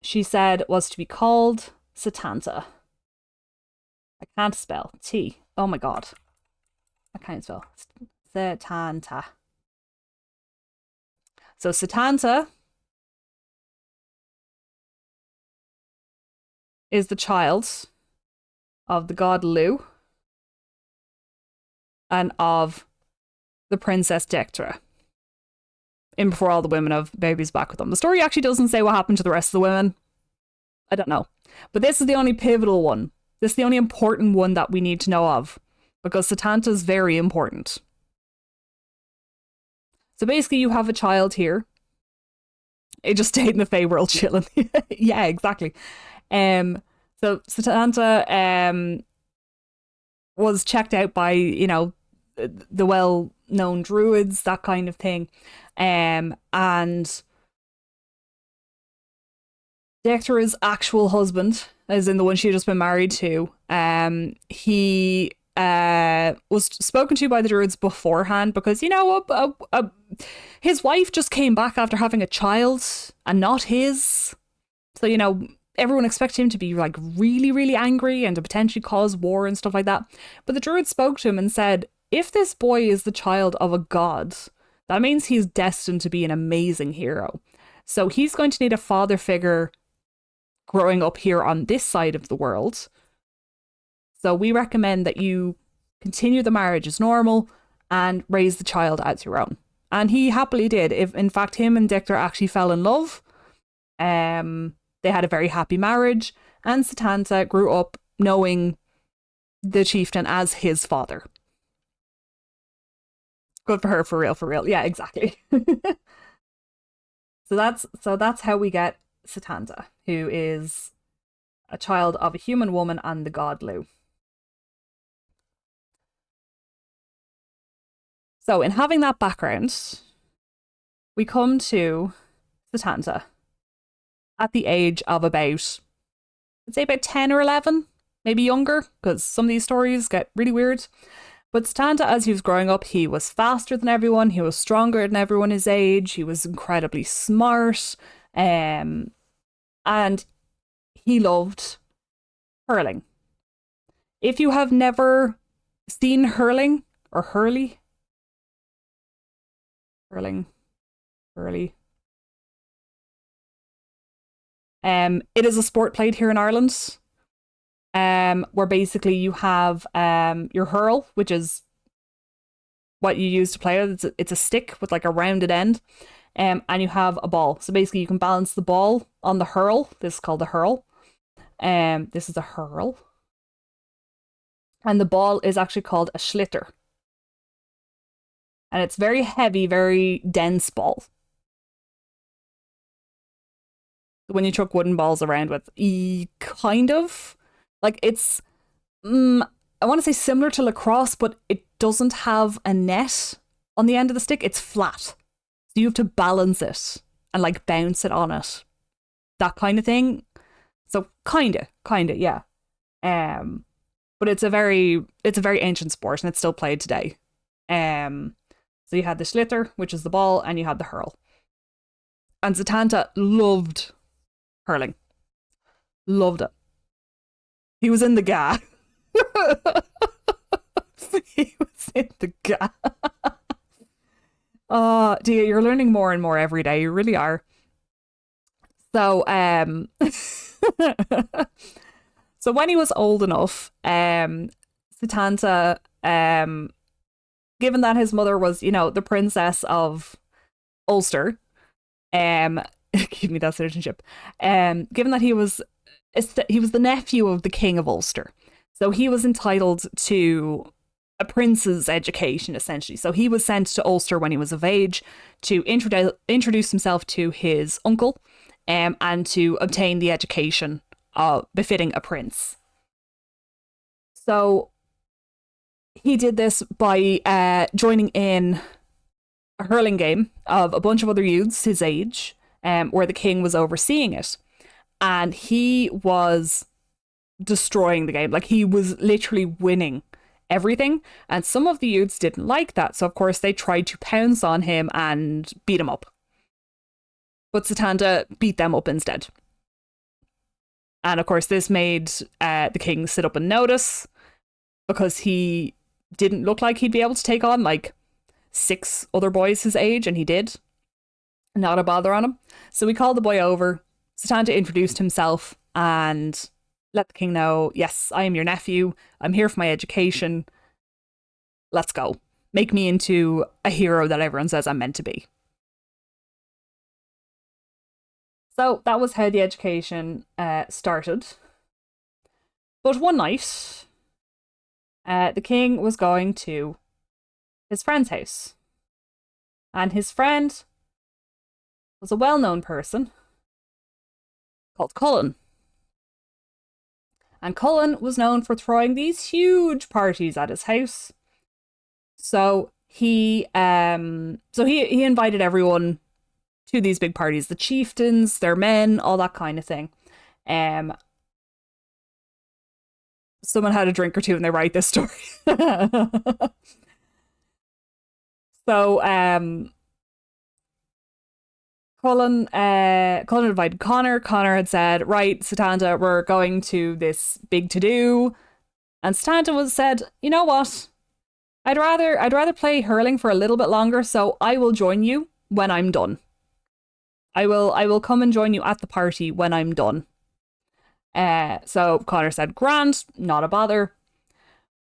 she said was to be called Setanta. I can't spell. T. Oh my god. I can't spell. Setanta. So Setanta is the child of the god Lu and of the princess Dectera. In before all the women have babies back with them. The story actually doesn't say what happened to the rest of the women. I don't know. But this is the only pivotal one. This is the only important one that we need to know of, because Setanta is very important. So basically you have a child here. It just stayed in the Fae world chilling. Yeah, exactly. So Setanta was checked out by, the well-known druids, that kind of thing. And Dectera's actual husband, as in the one she had just been married to, he was spoken to by the druids beforehand because, his wife just came back after having a child and not his. So, everyone expected him to be really, really angry and to potentially cause war and stuff like that. But the druid spoke to him and said, if this boy is the child of a god, that means he's destined to be an amazing hero. So he's going to need a father figure growing up here on this side of the world. So we recommend that you continue the marriage as normal and raise the child as your own. And he happily did. If in fact him and Dictor actually fell in love. They had a very happy marriage, and Satanta grew up knowing the chieftain as his father. Good for her, for real, for real. Yeah, exactly. So that's how we get Satanta, who is a child of a human woman and the god Lu. So in having that background, we come to Satanta at the age of about, I'd say about 10 or 11, maybe younger, because some of these stories get really weird. But Satanta, as he was growing up, he was faster than everyone, he was stronger than everyone his age, he was incredibly smart, and he loved hurling. If you have never seen hurling, or hurling, hurley, it is a sport played here in Ireland, where basically you have your hurl, which is what you use to play it. It's a stick with like a rounded end, and you have a ball. So basically, you can balance the ball on the hurl. This is called a hurl. This is a hurl, and the ball is actually called a schlitter, and it's very heavy, very dense ball. When you chuck wooden balls around with, kind of like it's I want to say similar to lacrosse, but it doesn't have a net on the end of the stick. It's flat, so you have to balance it and like bounce it on it, that kind of thing. So kinda, yeah. But it's a very ancient sport, and it's still played today. So you had the schlitter, which is the ball, and you had the hurl. And Satanta loved hurling. Loved it. He was in the GA. He was in the GA. Oh, dear, you're learning more and more every day. You really are. So, so when he was old enough, Satanta, given that his mother was, the princess of Ulster, give me that citizenship. Given that he was the nephew of the King of Ulster, so he was entitled to a prince's education, essentially. So he was sent to Ulster when he was of age to introduce himself to his uncle, and to obtain the education befitting a prince. So he did this by joining in a hurling game of a bunch of other youths his age, where the king was overseeing it. And he was destroying the game. Like, he was literally winning everything. And some of the youths didn't like that. So, of course, they tried to pounce on him and beat him up. But Satanta beat them up instead. And, of course, this made the king sit up and notice, because he didn't look like he'd be able to take on, like, 6 other boys his age, and he did. Not a bother on him. So we called the boy over. Satanta introduced himself and let the king know, yes, I am your nephew. I'm here for my education. Let's go. Make me into a hero that everyone says I'm meant to be. So that was how the education started. But one night, the king was going to his friend's house. And his friend was a well-known person called Cullen. And Cullen was known for throwing these huge parties at his house. So he invited everyone to these big parties, the chieftains, their men, all that kind of thing. Someone had a drink or two and they write this story. So Cullen invited Connor. Connor had said, right, Satanta, we're going to this big to-do. And Satanta said, you know what? I'd rather play hurling for a little bit longer, so I will join you when I'm done. I will come and join you at the party when I'm done. So Connor said, grand, not a bother.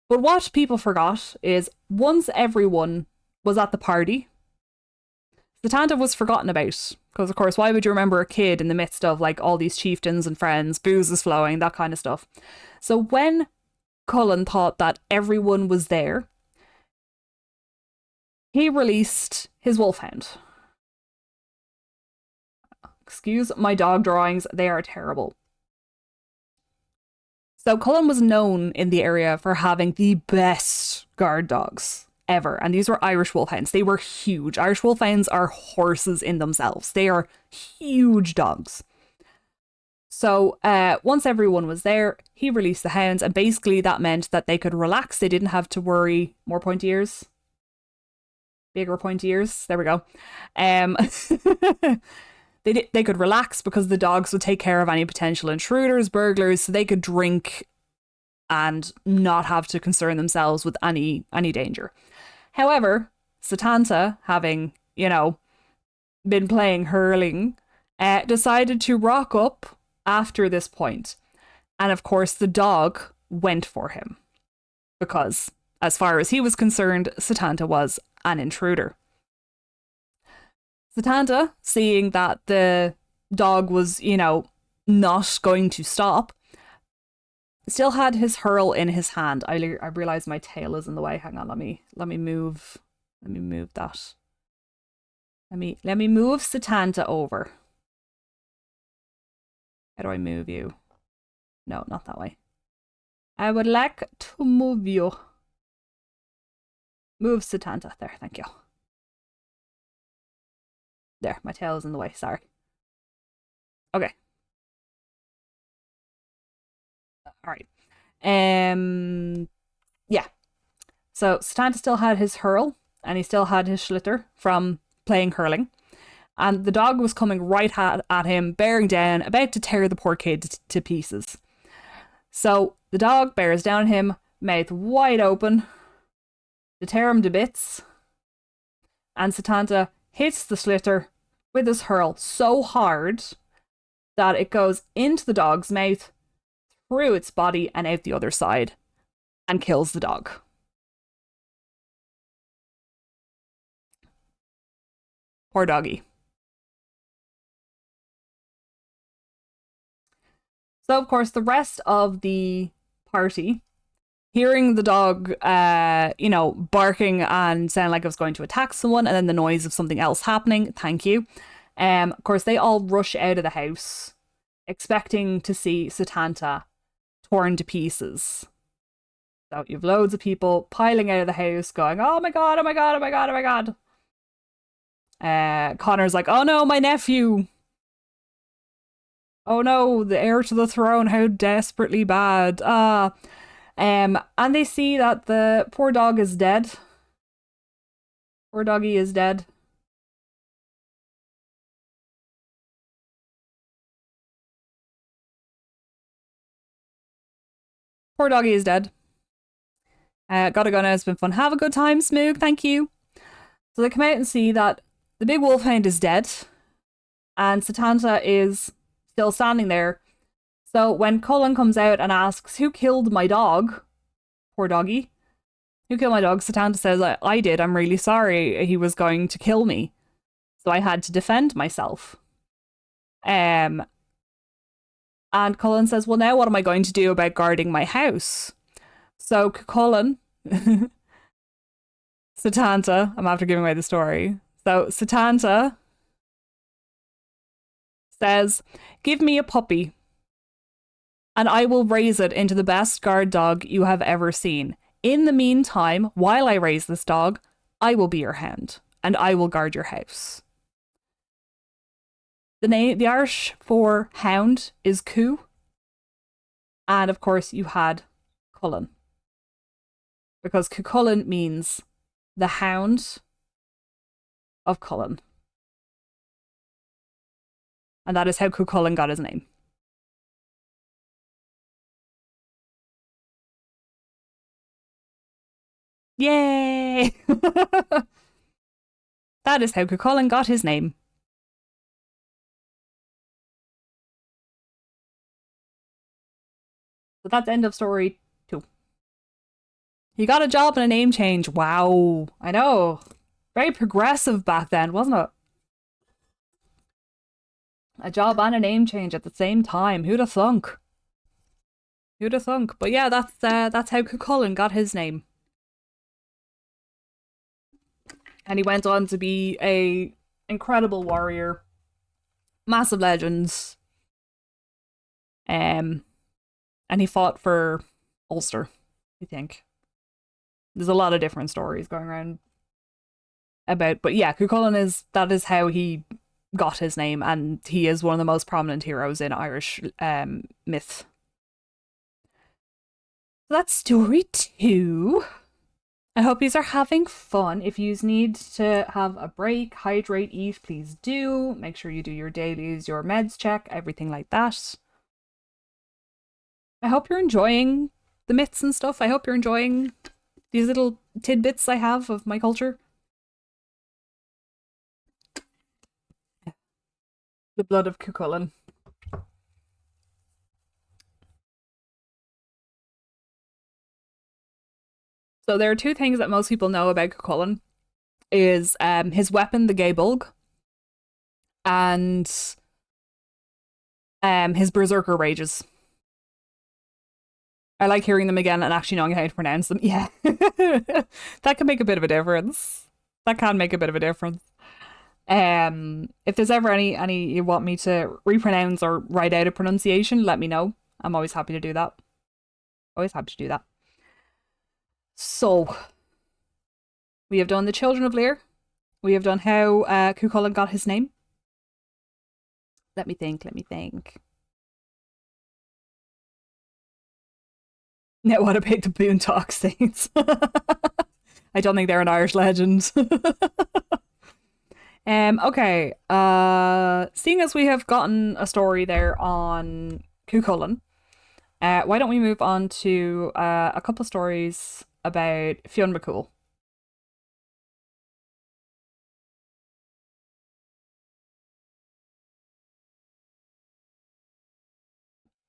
But what people forgot is, once everyone was at the party, Satanta was forgotten about because, of course, why would you remember a kid in the midst of like all these chieftains and friends, booze is flowing, that kind of stuff. So when Cullen thought that everyone was there, he released his wolfhound. Excuse my dog drawings, they are terrible. So Cullen was known in the area for having the best guard dogs ever. And these were Irish wolfhounds. They were huge. Irish wolfhounds are horses in themselves. They are huge dogs. So once everyone was there, he released the hounds. And basically that meant that they could relax. They didn't have to worry. More pointy ears. Bigger pointy ears. There we go. They could relax because the dogs would take care of any potential intruders, burglars, so they could drink and not have to concern themselves with any danger. However, Satanta, having, been playing hurling, decided to rock up after this point. And of course, the dog went for him because, as far as he was concerned, Satanta was an intruder. Satanta, seeing that the dog was, not going to stop, still had his hurl in his hand. I realize my tail is in the way. Hang on, let me move that. Let me move Satanta over. How do I move you? No, not that way. I would like to move you. Move Satanta. There, thank you. There, my tail is in the way, sorry. Okay. Alright. Yeah. So Satanta still had his hurl, and he still had his schlitter from playing hurling. And the dog was coming right at him, bearing down, about to tear the poor kid to pieces. So the dog bears down on him, mouth wide open, to tear him to bits. And Satanta hits the schlitter with his hurl so hard that it goes into the dog's mouth, through its body, and out the other side, and kills the dog. Poor doggy. So, of course, the rest of the party, hearing the dog, barking and sound like it was going to attack someone, and then the noise of something else happening, thank you. Of course, they all rush out of the house, expecting to see Satanta torn to pieces. So you've loads of people piling out of the house, going, "Oh my god! Oh my god! Oh my god! Oh my god!" Connor's like, "Oh no, my nephew! Oh no, the heir to the throne! How desperately bad!" And they see that the poor dog is dead. Poor doggy is dead. Poor doggy is dead. Gotta go now, it's been fun. Have a good time, Smoog, thank you. So they come out and see that the big wolfhound is dead, and Satanta is still standing there. So when Cullen comes out and asks, "Who killed my dog?" Poor doggy. "Who killed my dog?" Satanta says, I did. I'm really sorry. He was going to kill me. So I had to defend myself. And Cullen says, "Well, now what am I going to do about guarding my house?" So Cullen, Satanta, I'm after giving away the story. So Satanta says, "Give me a puppy, and I will raise it into the best guard dog you have ever seen. In the meantime, while I raise this dog, I will be your hound, and I will guard your house." The Irish for hound is coo. And of course you had Cullen. Because Cuchulainn means the hound of Cullen. And that is how Cuchulainn got his name. Yay! That is how Cuchulainn got his name. So that's end of story 2. He got a job and a name change. Wow. I know. Very progressive back then, wasn't it? A job and a name change at the same time. Who'da thunk? Who'da thunk? But yeah, that's how Cuchulainn got his name. And he went on to be a incredible warrior, massive legends. Um, and he fought for Ulster, I think. There's a lot of different stories going around about, but yeah, Cuchulainn that is how he got his name, and he is one of the most prominent heroes in Irish myth. So that's story 2. I hope you are having fun. If you need to have a break, hydrate, eat, please do. Make sure you do your dailies, your meds check, everything like that. I hope you're enjoying the myths and stuff. I hope you're enjoying these little tidbits I have of my culture. The blood of Cuchulainn. So there are 2 things that most people know about Cuchulainn. Is his weapon, the Gaebulg, and his berserker rages. I like hearing them again and actually knowing how to pronounce them. Yeah. That can make a bit of a difference. That can make a bit of a difference. If there's ever any you want me to repronounce or write out a pronunciation, let me know. I'm always happy to do that. Always happy to do that. So, we have done the Children of Lear. We have done how Cuchulainn got his name. Let me think. Now, what about the Boontalk Saints? I don't think they're an Irish legend. Okay. Seeing as we have gotten a story there on Cuchulainn, why don't we move on to a couple of stories about Fionn McCool?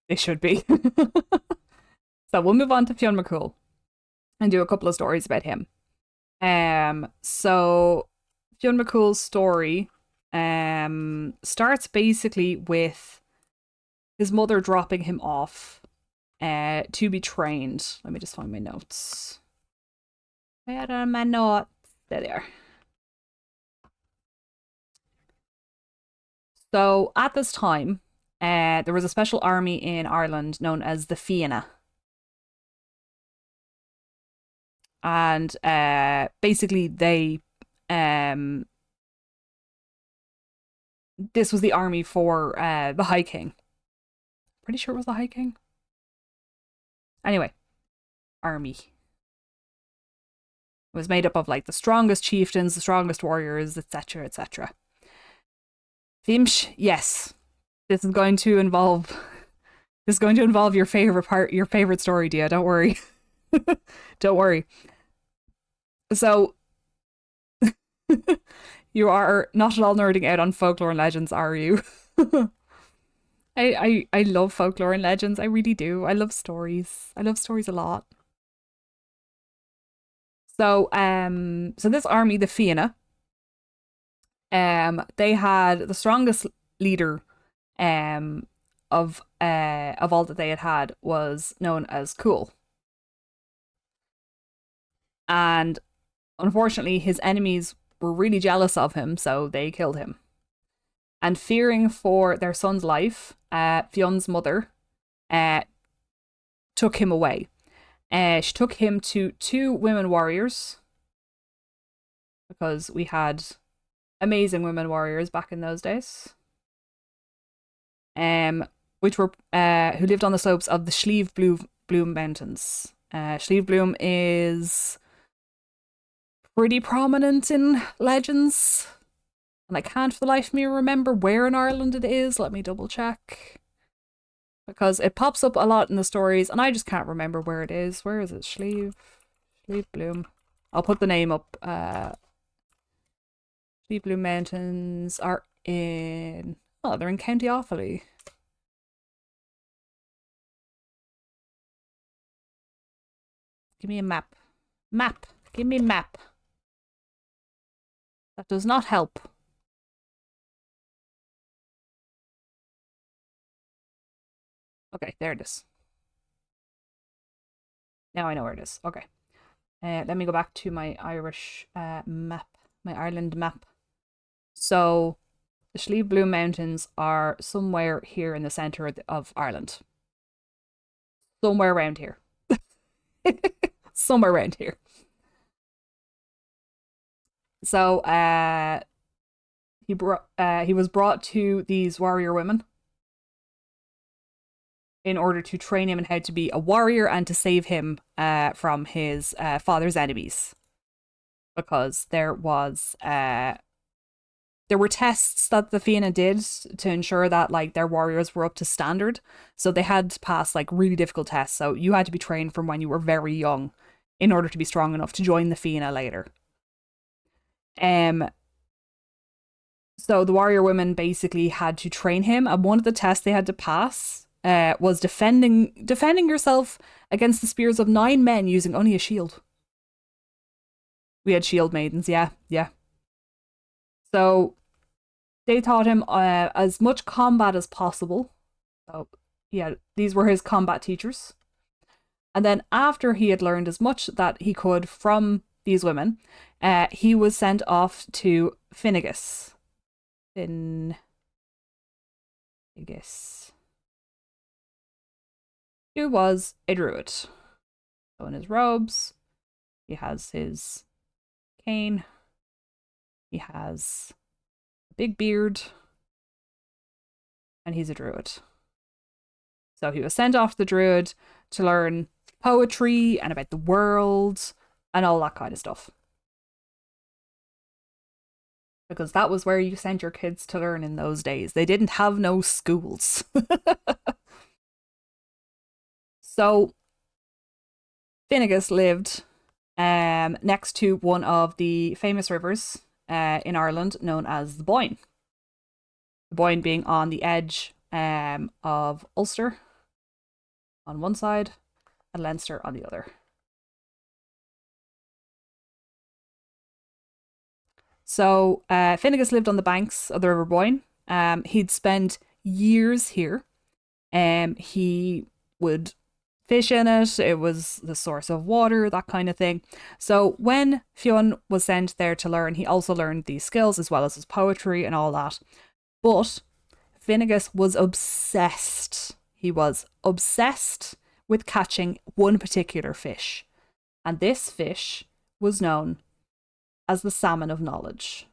They should be. So we'll move on to Fionn McCool and do a couple of stories about him. So Fionn McCool's story starts basically with his mother dropping him off to be trained. Let me just find my notes. Where are my notes? There they are. So at this time, there was a special army in Ireland known as the Fianna. And basically this was the army for the High King. Pretty sure it was the High King. Anyway, army. It was made up of like the strongest chieftains, the strongest warriors, etc., etc. Fimsh, yes. This is going to involve your favorite part, your favorite story, Dia. Don't worry. Don't worry. So you are not at all nerding out on folklore and legends, are you? I love folklore and legends. I really do. I love stories. I love stories a lot. So so this army, the Fianna, they had the strongest leader um of all that they had was known as Cool. And unfortunately his enemies were really jealous of him, so they killed him. And fearing for their son's life, Fionn's mother uh, took him away. She took him to 2 women warriors because we had amazing women warriors back in those days. Which were who lived on the slopes of the Slieve Bloom Mountains. Slieve Bloom is pretty prominent in legends, and I can't for the life of me remember where in Ireland it is. Let me double check. Because it pops up a lot in the stories, and I just can't remember where it is. Where is it? Slieve Bloom. I'll put the name up. Slieve Bloom Mountains are in... Oh, they're in County Offaly. Give me a map. Map. Give me a map. That does not help. Okay, there it is. Now I know where it is. Okay. Let me go back to my Irish map, my Ireland map. So the Slieve Blue Mountains are somewhere here in the centre of Ireland. Somewhere around here. Somewhere around here. So he was brought to these warrior women in order to train him in how to be a warrior and to save him from his father's enemies. Because there were tests that the Fianna did to ensure that like their warriors were up to standard. So they had to pass like really difficult tests. So you had to be trained from when you were very young in order to be strong enough to join the Fianna later. Um so the warrior women basically had to train him, and one of the tests they had to pass was defending yourself against the spears of 9 men using only a shield. We had shield maidens, yeah, yeah. So they taught him as much combat as possible. So yeah, these were his combat teachers. And then after he had learned as much that he could from these women, he was sent off to Finnegas. Finnegas. Who was a druid. So in his robes, he has his cane, he has a big beard, and he's a druid. So he was sent off the druid to learn poetry and about the world and all that kind of stuff. Because that was where you sent your kids to learn in those days. They didn't have no schools. So Finnegas lived next to one of the famous rivers in Ireland known as the Boyne. The Boyne being on the edge of Ulster on one side and Leinster on the other. So Finnegas lived on the banks of the River Boyne. He'd spend years here. He would fish in it. It was the source of water, that kind of thing. So when Fionn was sent there to learn, he also learned these skills as well as his poetry and all that. But Finnegas was obsessed. He was obsessed with catching one particular fish. And this fish was known as the salmon of knowledge.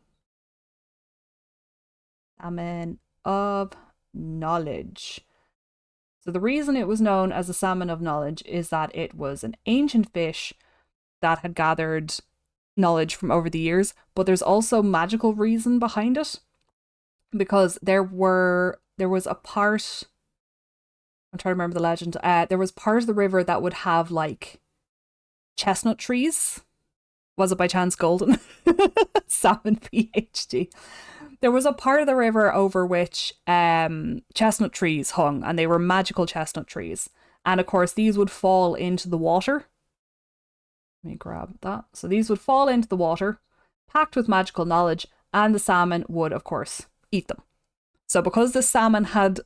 Salmon of knowledge. So the reason it was known as the salmon of knowledge is that it was an ancient fish that had gathered knowledge from over the years, but there's also magical reason behind it because there was a part. I'm trying to remember the legend. There was part of the river that would have like chestnut trees. Was it by chance golden? Salmon PhD. There was a part of the river over which chestnut trees hung, and they were magical chestnut trees. And of course, these would fall into the water. Let me grab that. So these would fall into the water, packed with magical knowledge, and the salmon would, of course, eat them. So because the salmon had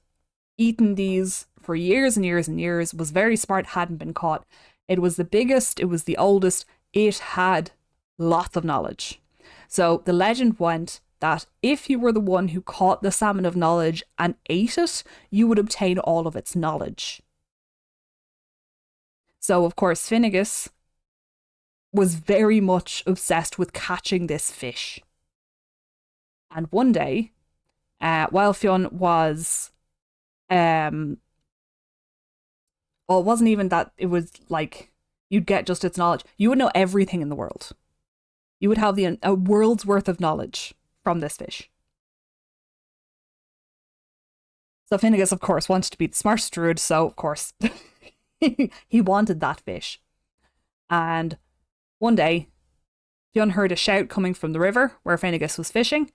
eaten these for years and years and years, was very smart, hadn't been caught. It was the biggest, it was the oldest, it had lots of knowledge. So the legend went that if you were the one who caught the salmon of knowledge and ate it, you would obtain all of its knowledge. So, of course, Finnegas was very much obsessed with catching this fish. And one day, while Fionn was, well, it wasn't even that it was like you'd get just its knowledge. You would know everything in the world. You would have a world's worth of knowledge from this fish. So Finnegas, of course, wanted to be the smartest druid, so of course he wanted that fish. And one day, Fionn heard a shout coming from the river where Finnegas was fishing,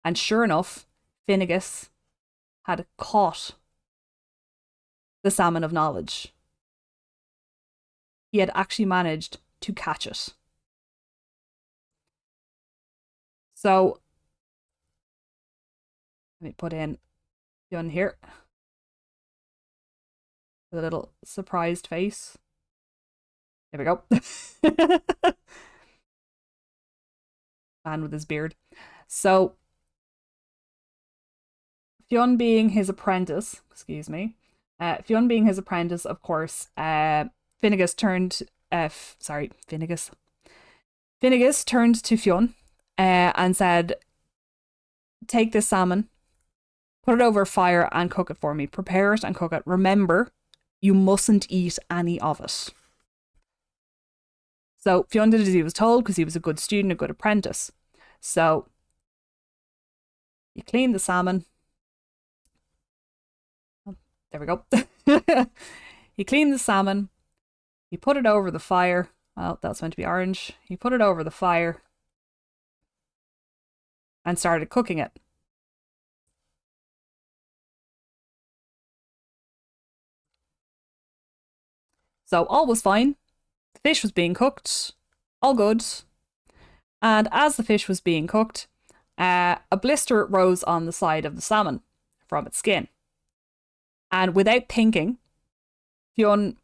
and sure enough, Finnegas had caught the salmon of knowledge. He had actually managed to catch it. So let me put in Fionn here. with a little surprised face. There we go. Man with his beard. So, Fionn being his apprentice, excuse me, Fionn being his apprentice, of course, Finnegas turned, sorry, Finnegas. Finnegas turned to Fionn and said, take this salmon, put it over fire and cook it for me. Prepare it and cook it. Remember, you mustn't eat any of it. So Fionn did as he was told because he was a good student, a good apprentice. So you clean the salmon. There we go. He cleaned the salmon. He put it over the fire. Well, that's meant to be orange. He put it over the fire and started cooking it. So all was fine. The fish was being cooked. All good. And as the fish was being cooked, a blister rose on the side of the salmon from its skin. And without thinking, Fionn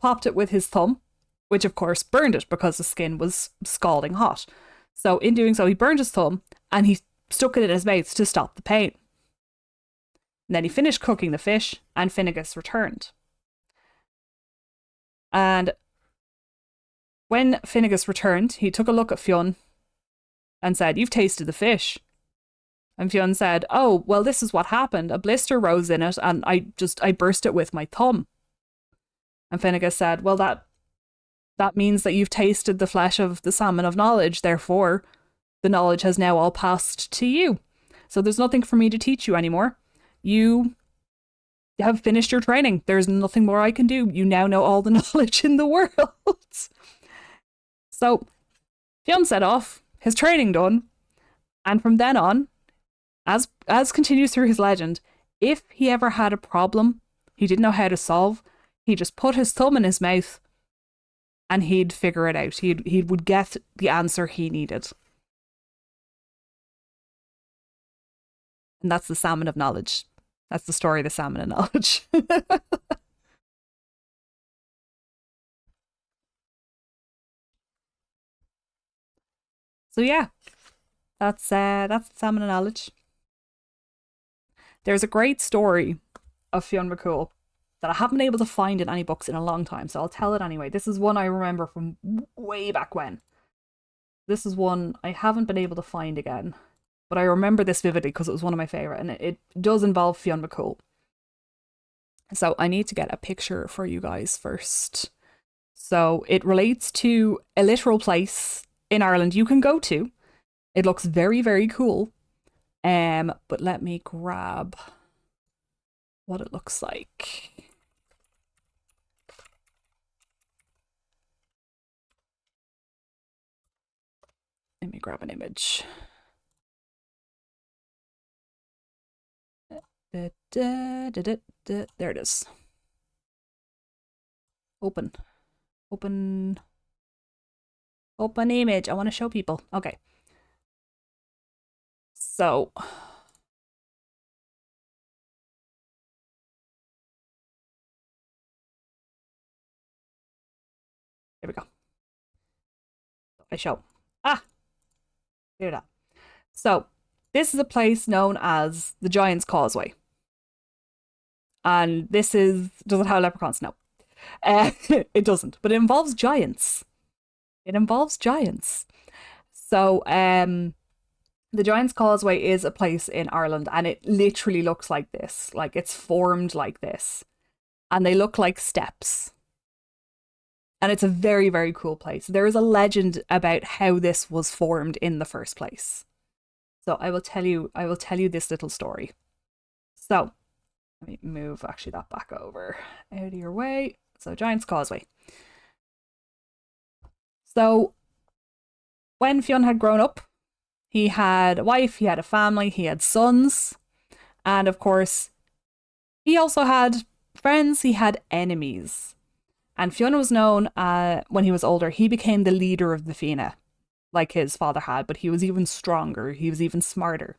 popped it with his thumb, which of course burned it because the skin was scalding hot. So in doing so, he burned his thumb and he stuck it in his mouth to stop the pain. And then he finished cooking the fish and Finnegas returned. And when Finnegas returned, he took a look at Fionn and said, you've tasted the fish. And Fionn said, oh, well, this is what happened. A blister rose in it and I burst it with my thumb. And Finnegas said, well, that means that you've tasted the flesh of the salmon of knowledge. Therefore, the knowledge has now all passed to you. So there's nothing for me to teach you anymore. You have finished your training. There's nothing more I can do. You now know all the knowledge in the world. So Fionn set off, his training done, and from then on, as continues through his legend, if he ever had a problem he didn't know how to solve, he just put his thumb in his mouth and he'd figure it out. He would get the answer he needed. And that's the salmon of knowledge. That's the story of the salmon of knowledge. So yeah, that's the salmon of knowledge. There's a great story of Fionn McCool that I haven't been able to find in any books in a long time, so I'll tell it anyway. This is one I remember from way back when. This is one I haven't been able to find again, but I remember this vividly because it was one of my favourite, and it does involve Fionn McCool. So I need to get a picture for you guys first. So it relates to a literal place in Ireland you can go to. It looks very, very cool. But let me grab what it looks like. Let me grab an image. There it is. Open image. I want to show people. Okay. So here we go. I show. Here that. So this is a place known as the Giant's Causeway. And does it have leprechauns? No. It doesn't, but it involves giants. So, the Giant's Causeway is a place in Ireland and it literally looks like this. Like it's formed like this. And they look like steps. And it's a very, very cool place. There is a legend about how this was formed in the first place. So I will tell you this little story. So let me move actually that back over out of your way. So Giant's Causeway. So when Fionn had grown up, he had a wife, he had a family, he had sons, and of course, he also had friends, he had enemies. And Fionn was known, when he was older, he became the leader of the Fianna, like his father had, but he was even stronger, he was even smarter.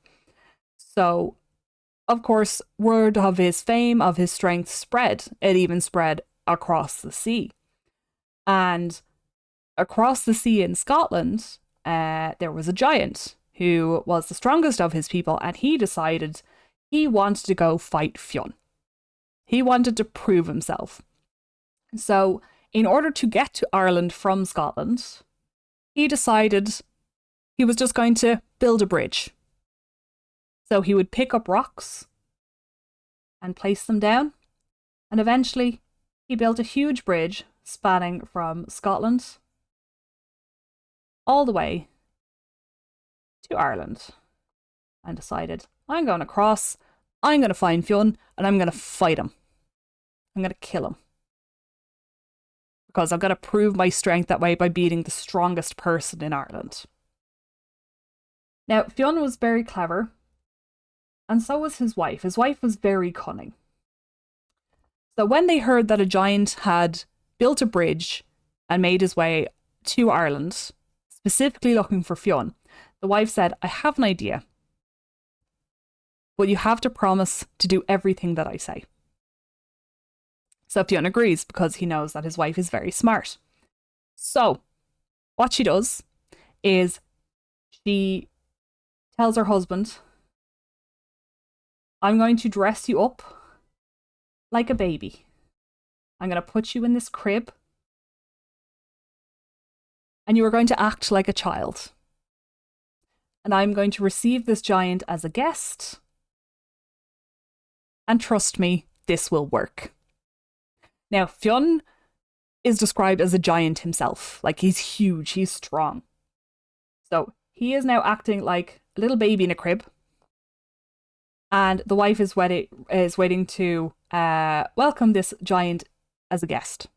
So Of course, word of his fame, of his strength spread. It even spread across the sea. And across the sea in Scotland, there was a giant who was the strongest of his people, and he decided he wanted to go fight Fionn. He wanted to prove himself. So, in order to get to Ireland from Scotland, he decided he was just going to build a bridge. So he would pick up rocks and place them down, and eventually he built a huge bridge spanning from Scotland all the way to Ireland, and decided, I'm going across, I'm going to find Fionn, and I'm going to fight him. I'm going to kill him. Because I've got to prove my strength that way by beating the strongest person in Ireland. Now, Fionn was very clever, and so was his wife. His wife was very cunning. So when they heard that a giant had built a bridge and made his way to Ireland, specifically looking for Fionn, the wife said, I have an idea, but you have to promise to do everything that I say. So Fionn agrees because he knows that his wife is very smart. So what she does is she tells her husband, I'm going to dress you up like a baby. I'm going to put you in this crib, and you are going to act like a child. And I'm going to receive this giant as a guest. And trust me, this will work. Now, Fionn is described as a giant himself. Like, he's huge, he's strong. So he is now acting like a little baby in a crib. And the wife is waiting to welcome this giant as a guest.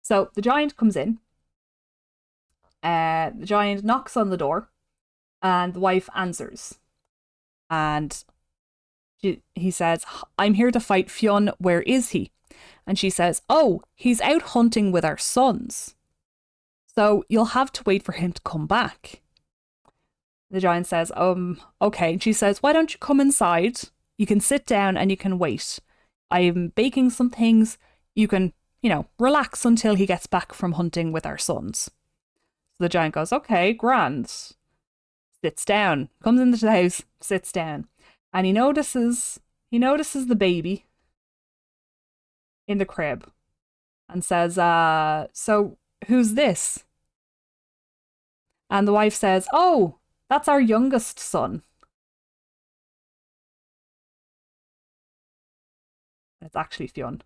So the giant comes in. The giant knocks on the door, and the wife answers. And he says, I'm here to fight Fionn. Where is he? And she says, oh, he's out hunting with our sons. So you'll have to wait for him to come back. The giant says, okay. And she says, why don't you come inside? You can sit down and you can wait. I'm baking some things. You can, relax until he gets back from hunting with our sons. So the giant goes, okay, grand. Sits down, comes into the house, sits down. And he notices the baby in the crib and says, so who's this? And the wife says, oh, that's our youngest son. It's actually Fionn.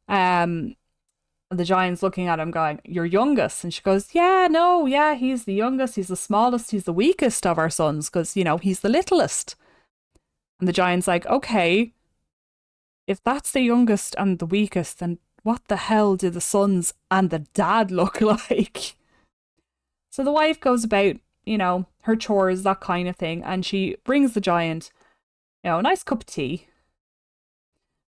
The giant's looking at him going, your youngest? And she goes, yeah, he's the youngest, he's the smallest, he's the weakest of our sons, because, he's the littlest. And the giant's like, okay, if that's the youngest and the weakest, then what the hell do the sons and the dad look like? So the wife goes about, her chores, that kind of thing, and she brings the giant, a nice cup of tea.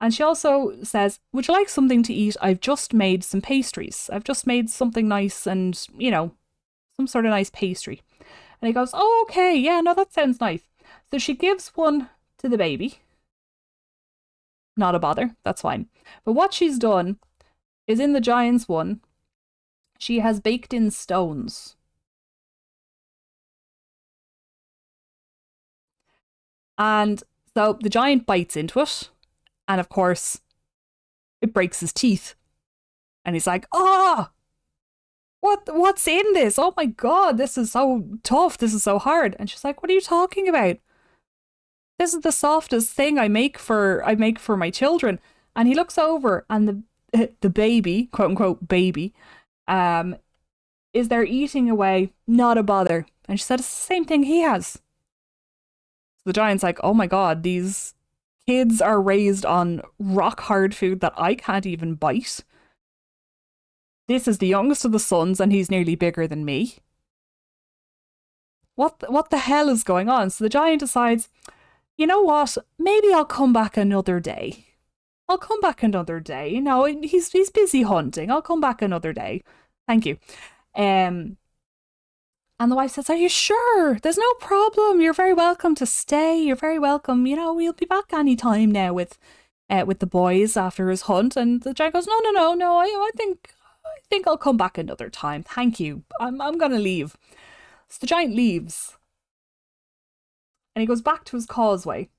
And she also says, would you like something to eat? I've just made some pastries. I've just made something nice and, some sort of nice pastry. And he goes, oh, okay, yeah, no, that sounds nice. So she gives one to the baby. Not a bother, that's fine. But what she's done is in the giant's one, she has baked in stones. And so the giant bites into it. And of course, it breaks his teeth. And he's like, what's in this? Oh my God, this is so tough. This is so hard. And she's like, what are you talking about? This is the softest thing I make for my children. And he looks over, and the baby, quote unquote baby, is there eating away. Not a bother. And she said, it's the same thing he has. So the giant's like, oh my God, these kids are raised on rock hard food that I can't even bite. This is the youngest of the sons, and he's nearly bigger than me. What the hell is going on? So the giant decides, you know what? Maybe I'll come back another day. He's busy hunting. I'll come back another day. Thank you. And And the wife says, "Are you sure? There's no problem. You're very welcome to stay. You're very welcome. You know, we'll be back any time now with the boys after his hunt." And the giant goes, "No, no, no, no. I think I'll come back another time. Thank you. I'm gonna leave." So the giant leaves, and he goes back to his causeway.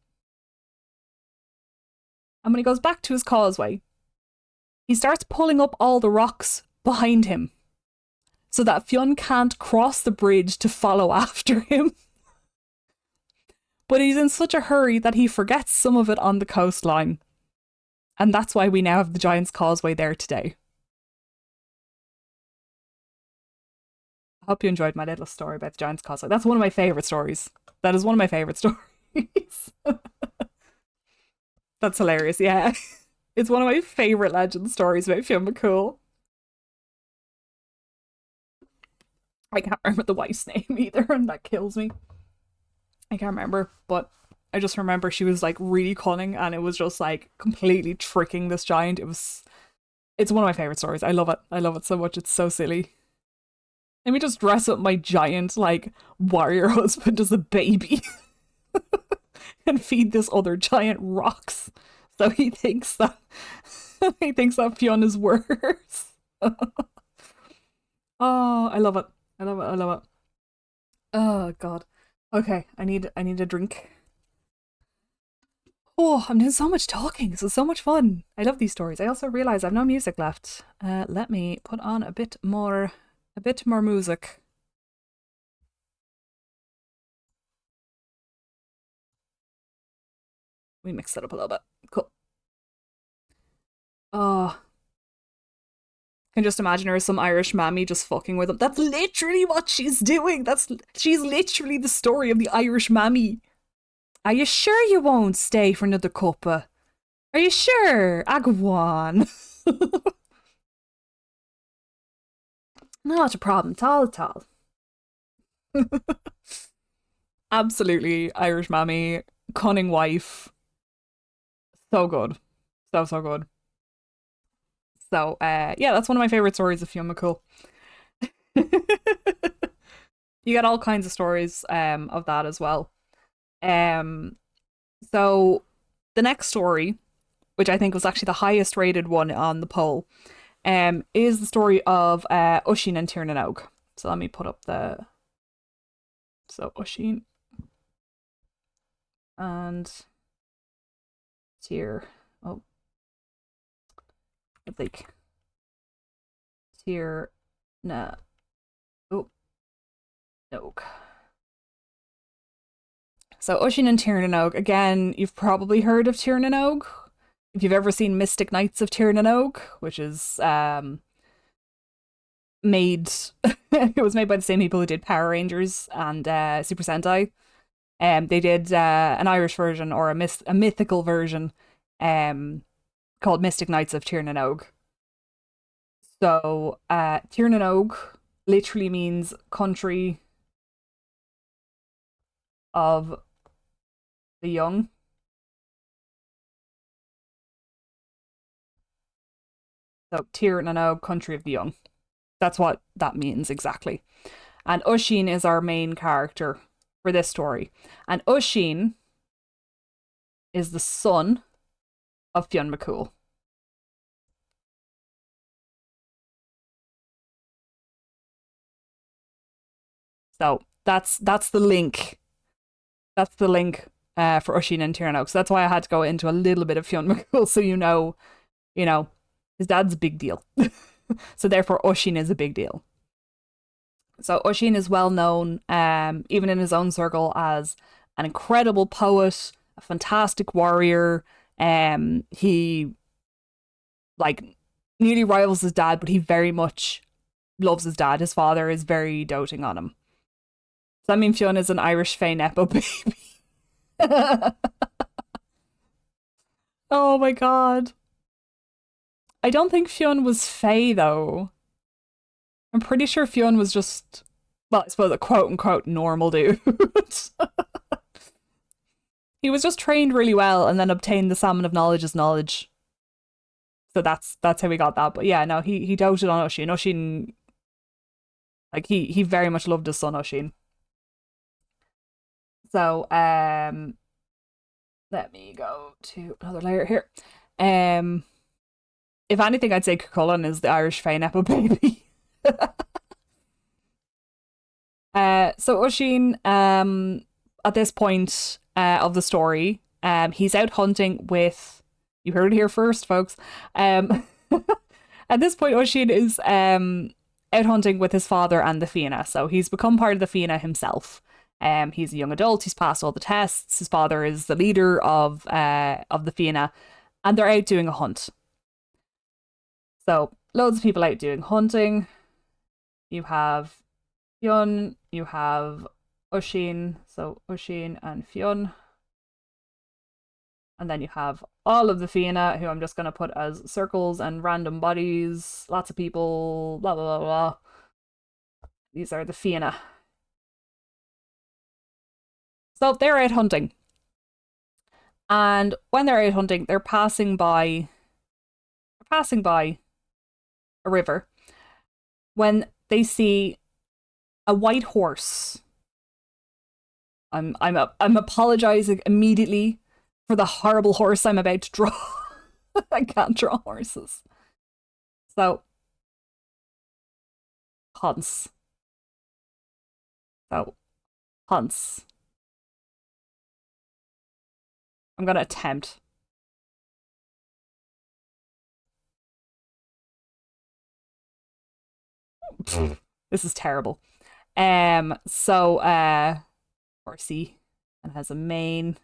And when he goes back to his causeway, he starts pulling up all the rocks behind him so that Fionn can't cross the bridge to follow after him. But he's in such a hurry that he forgets some of it on the coastline. And that's why we now have the Giant's Causeway there today. I hope you enjoyed my little story about the Giant's Causeway. That's one of my favourite stories. That is one of my favourite stories. That's hilarious, yeah. It's one of my favourite legend stories about Fionn McCool. I can't remember the wife's name either, and that kills me. I can't remember, but I just remember she was like really cunning, and it was just like completely tricking this giant. It's one of my favorite stories. I love it. I love it so much. It's so silly. Let me just dress up my giant like warrior husband as a baby and feed this other giant rocks. So he thinks that Fionn is worse. Oh, I love it. I love it. I love it. Oh god. Okay, I need a drink. Oh, I'm doing so much talking. This is so much fun. I love these stories. I also realize I've no music left. Let me put on a bit more music. We mix it up a little bit. Cool. Oh, can just imagine her as some Irish mammy just fucking with him. That's literally what she's doing. She's literally the story of the Irish mammy. Are you sure you won't stay for another cuppa? Are you sure? I go on. Not a problem, tall. Absolutely Irish mammy, cunning wife. So good. So good. So, yeah, that's one of my favorite stories of Fionn McCool. You get all kinds of stories of that as well. Um, so the next story, which I think was actually the highest rated one on the poll, is the story of Oisin and Tiernan Og. So let me put up Oisin and Tyr. Oh, I think Tierna. Oh, Og. So Oisin and Tiernan Og. Again, you've probably heard of Tiernan Og. If you've ever seen Mystic Knights of Tiernan Og, which is made it was made by the same people who did Power Rangers and Super Sentai. They did an Irish version or a mythical version called Mystic Knights of Tiernan Og. So Tiernan Og literally means country of the young. So Tiernan Og, country of the young. That's what that means exactly. And Oisin is our main character for this story. And Oisin is the son of Fionn McCool. So that's the link. That's the link for Oisin and Tiernan Og. So that's why I had to go into a little bit of Fionn McCool so you know, his dad's a big deal. So therefore Oisin is a big deal. So Oisin is well known, even in his own circle, as an incredible poet, a fantastic warrior. He like nearly rivals his dad, but he very much loves his dad. His father is very doting on him. So I mean, Fionn is an Irish Fae Nepo baby. Oh my god. I don't think Fionn was Fae though. I'm pretty sure Fionn was just, well, I suppose a quote unquote normal dude. He was just trained really well and then obtained the salmon of knowledge as knowledge. So that's how we got that. But yeah, no, he doted on Oisin. Oisin Like he very much loved his son Oisin. So let me go to another layer here. Um if anything, I'd say Cuchulainn is the Irish Fine Apple baby. So Oisin, at this point of the story, he's out hunting with. You heard it here first, folks. At this point, Oisin is out hunting with his father and the Fianna, so he's become part of the Fianna himself. He's a young adult. He's passed all the tests. His father is the leader of the Fianna, and they're out doing a hunt. So loads of people out doing hunting. You have Fionn, you have Oisin, so Oisin and Fionn. And then you have all of the Fianna, who I'm just going to put as circles and random bodies, lots of people, blah, blah, blah, blah. These are the Fianna. So they're out hunting. And when they're out hunting, they're passing by a river when they see a white horse. I'm apologizing immediately for the horrible horse I'm about to draw. I can't draw horses. So Hans. So Hans. I'm gonna attempt. This is terrible. Horsey and has a mane.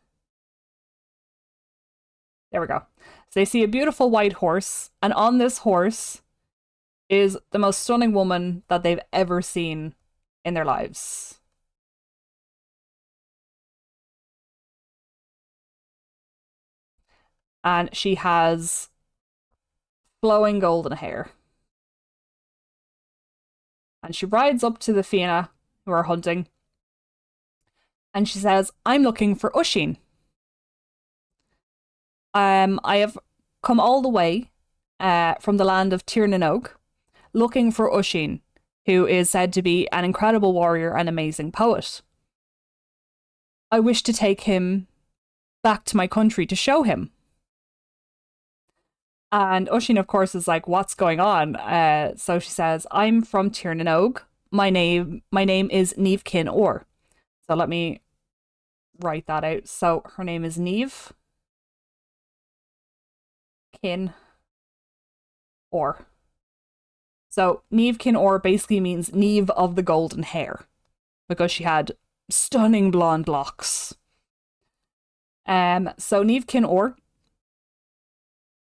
There we go. So they see a beautiful white horse, and on this horse is the most stunning woman that they've ever seen in their lives. And she has flowing golden hair. And she rides up to the Fianna who are hunting. And she says, I'm looking for Oisin. I have come all the way from the land of Tir na Nog, looking for Oisin, who is said to be an incredible warrior and amazing poet. I wish to take him back to my country to show him. And Oisin, of course, is like, what's going on? So she says, I'm from Tir na Nog. My name is Niamh Cinn Orr. So let me write that out. So her name is Niamh Cinn Orr. So Niamh Cinn Orr basically means Niamh of the golden hair, because she had stunning blonde locks. So Niamh Cinn Orr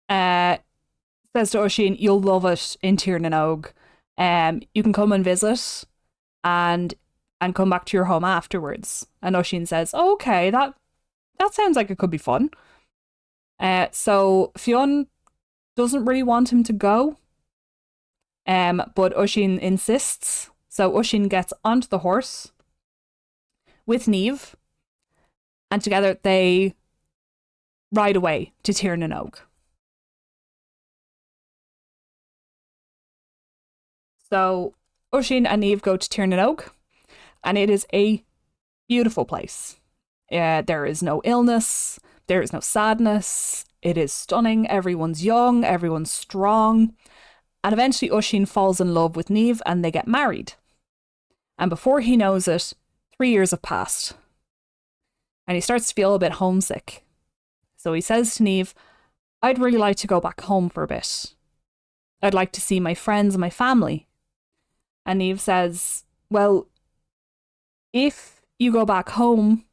says to Oisin, you'll love it in Tir na Nog. You can come and visit and come back to your home afterwards. And Oisin says, oh, okay, that sounds like it could be fun. So Fionn doesn't really want him to go. But Oisin insists. So Oisin gets onto the horse with Niamh, and together they ride away to Tir na Nog. So Oisin and Niamh go to Tir na Nog, and it is a beautiful place. There is no illness, there is no sadness. It is stunning. Everyone's young, everyone's strong. And eventually Oisin falls in love with Niamh and they get married. And before he knows it, 3 years have passed. And he starts to feel a bit homesick. So he says to Niamh, I'd really like to go back home for a bit. I'd like to see my friends and my family. And Niamh says, well, if you go back home,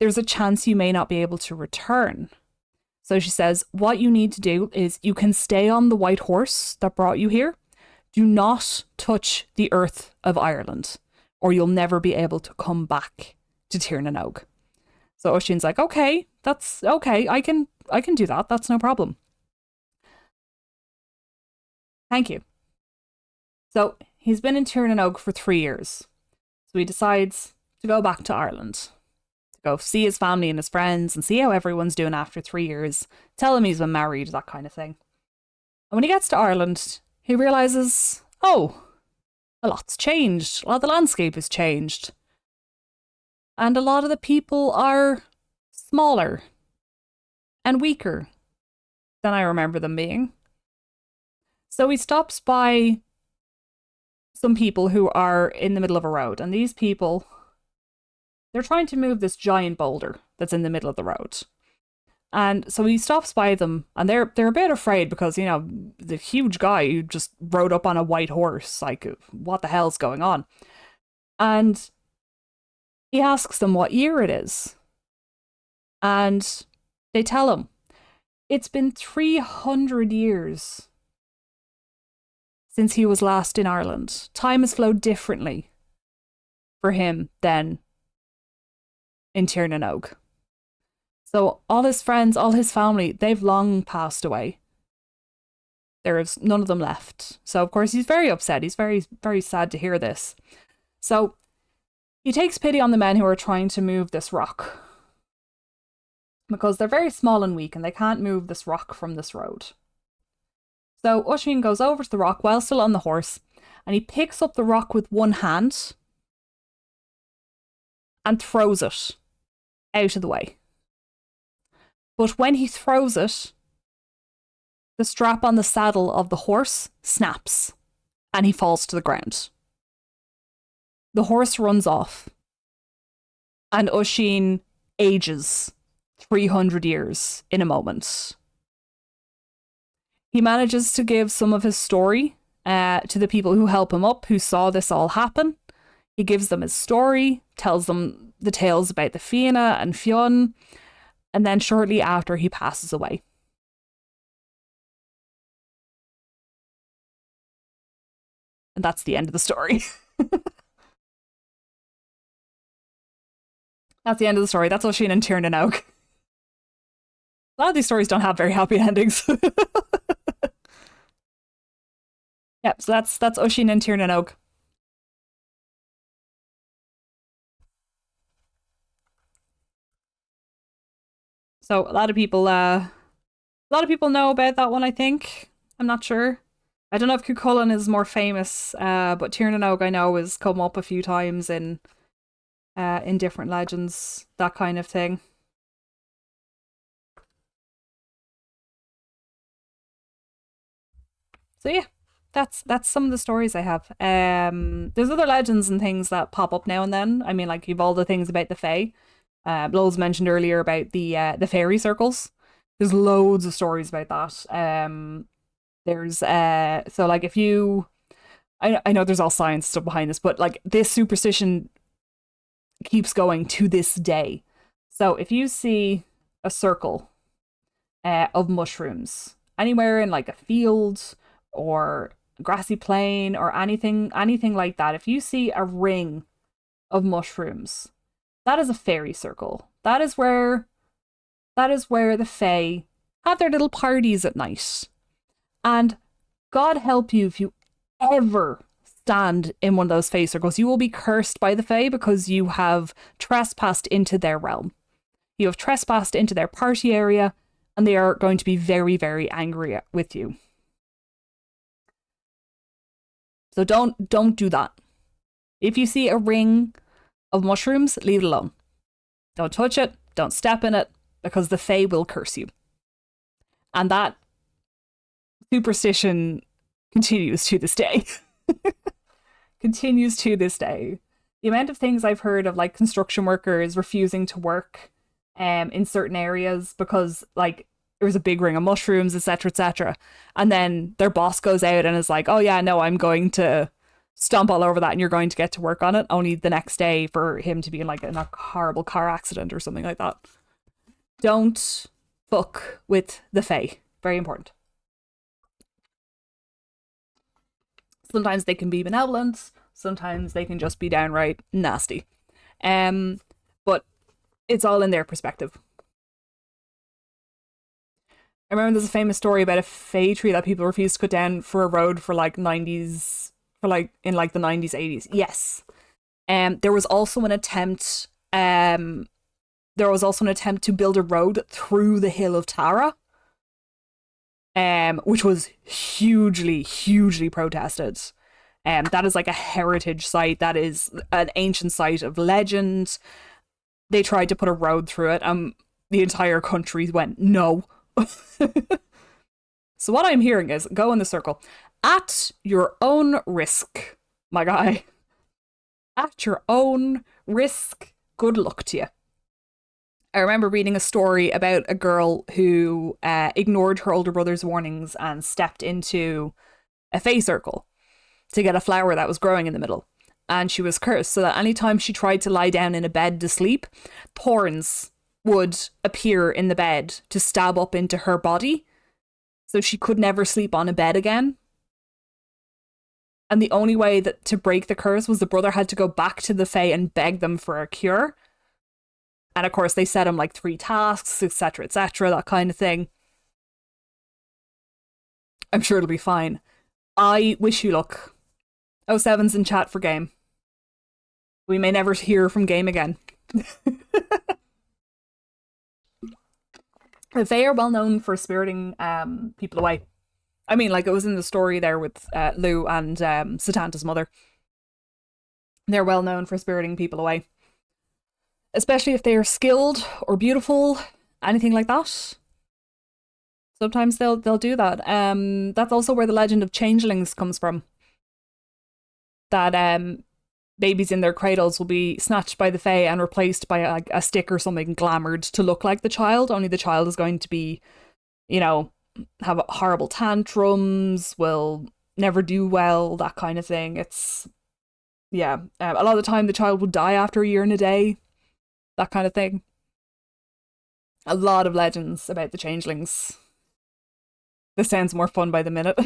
there's a chance you may not be able to return. So she says, what you need to do is you can stay on the white horse that brought you here. Do not touch the earth of Ireland, or you'll never be able to come back to Tir na Nog. So Oisin's like, okay, that's okay. I can do that. That's no problem. Thank you. So he's been in Tir na Nog for 3 years. So he decides to go back to Ireland, to go see his family and his friends and see how everyone's doing after 3 years, tell him he's been married, that kind of thing. And when he gets to Ireland, he realises, oh, a lot's changed. A lot of the landscape has changed. And a lot of the people are smaller and weaker than I remember them being. So he stops by some people who are in the middle of a road, and these people, they're trying to move this giant boulder that's in the middle of the road. And so he stops by them, and they're a bit afraid because, you know, the huge guy who just rode up on a white horse, like, what the hell's going on? And he asks them what year it is. And they tell him, it's been 300 years since he was last in Ireland. Time has flowed differently for him than in Tirnanog. So all his friends, all his family, they've long passed away. There is none of them left. So of course he's very upset. He's very, very sad to hear this. So he takes pity on the men who are trying to move this rock, because they're very small and weak and they can't move this rock from this road. So Oisin goes over to the rock while still on the horse, and he picks up the rock with one hand and throws it out of the way. But when he throws it, the strap on the saddle of the horse snaps and he falls to the ground. The horse runs off and Oisin ages 300 years in a moment. He manages to give some of his story to the people who help him up, who saw this all happen. He gives them his story, tells them the tales about the Fianna and Fionn, and then shortly after he passes away. And that's the end of the story. That's the end of the story. That's Oisin and Tirnanog. A lot of these stories don't have very happy endings. Yep, so that's Oisin and Tirnanog. So a lot of people know about that one, I think. I'm not sure. I don't know if Cuchulainn is more famous, but Tirnanog I know has come up a few times in different legends, that kind of thing. So yeah, that's some of the stories I have. There's other legends and things that pop up now and then. I mean, like you've all the things about the Fae. Loads mentioned earlier about the fairy circles. There's loads of stories about that. There's so like if you, I know there's all science stuff behind this, but like this superstition keeps going to this day. So if you see a circle of mushrooms anywhere in like a field or grassy plain or anything like that, if you see a ring of mushrooms, that is a fairy circle. That is where the Fae have their little parties at night. And God help you if you ever stand in one of those Fae circles. You will be cursed by the Fae because you have trespassed into their realm. You have trespassed into their party area, and they are going to be very, very angry with you. So don't do that. If you see a ring of mushrooms, leave it alone. Don't touch it, don't step in it, because the Fae will curse you. And that superstition continues to this day. Continues to this day. The amount of things I've heard of like construction workers refusing to work in certain areas because like there was a big ring of mushrooms, etc., etc. And then their boss goes out and is like, oh yeah, no, I'm going to stomp all over that and you're going to get to work on it, only the next day for him to be in like a horrible car accident or something like that. Don't fuck with the Fae. Very important. Sometimes they can be benevolent, sometimes they can just be downright nasty. But it's all in their perspective. I remember there's a famous story about a Fae tree that people refused to cut down for a road for like 90s, for like in like the 90s, 80s. Yes. There was also an attempt to build a road through the hill of Tara, which was hugely, hugely protested. That is like a heritage site. That is an ancient site of legend. They tried to put a road through it. The entire country went no. So what I'm hearing is go in the circle at your own risk, my guy. At your own risk. Good luck to you. I remember reading a story about a girl who ignored her older brother's warnings and stepped into a fey circle to get a flower that was growing in the middle. And she was cursed, so that anytime she tried to lie down in a bed to sleep, thorns would appear in the bed to stab up into her body. So she could never sleep on a bed again. And the only way that to break the curse was the brother had to go back to the Fae and beg them for a cure. And of course, they set him like 3 tasks, etc., that kind of thing. I'm sure it'll be fine. I wish you luck. Oh, Seven's in chat for game. We may never hear from game again. The Fae are well known for spiriting people away. I mean, like it was in the story there with Lou and Satanta's mother. They're well known for spiriting people away. Especially if they are skilled or beautiful, anything like that. Sometimes they'll do that. That's also where the legend of changelings comes from. That babies in their cradles will be snatched by the Fae and replaced by a stick or something glamoured to look like the child. Only the child is going to be, you know, have horrible tantrums, will never do well, that kind of thing. It's, yeah. A lot of the time the child would die after a year and a day, that kind of thing. A lot of legends about the changelings. This sounds more fun by the minute.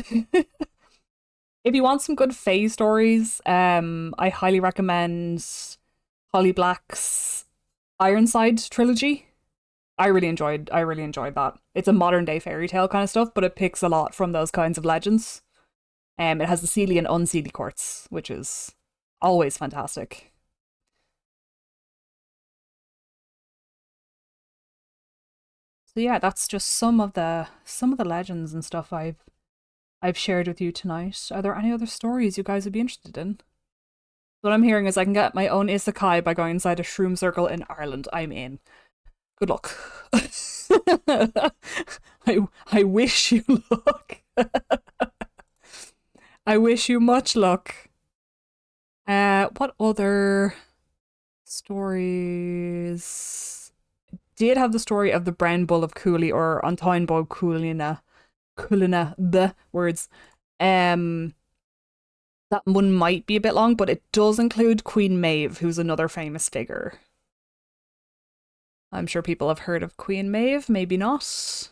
If you want some good Fae stories, I highly recommend Holly Black's Ironside trilogy. I really enjoyed that. It's a modern day fairy tale kind of stuff, but it picks a lot from those kinds of legends. It has the Seelie and Unseelie courts, which is always fantastic. So yeah, that's just some of the legends and stuff I've shared with you tonight. Are there any other stories you guys would be interested in? What I'm hearing is I can get my own isekai by going inside a shroom circle in Ireland. I'm in. Good luck. I wish you luck. I wish you much luck. What other stories? Did have the story of the brown bull of Cooley or Antoine Bob Coolina. Coolina, the words. That one might be a bit long, but it does include Queen Maeve, who's another famous figure. I'm sure people have heard of Queen Maeve, maybe not.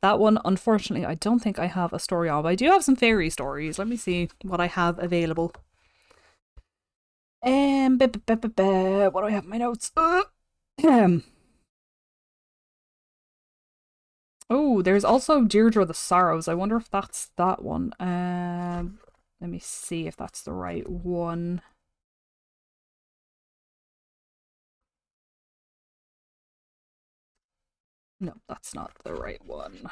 That one, unfortunately, I don't think I have a story on, but I do have some fairy stories. Let me see what I have available. What do I have in my notes? Oh, there's also Deirdre the Sorrows. I wonder if that's that one. Let me see if that's the right one. No, that's not the right one.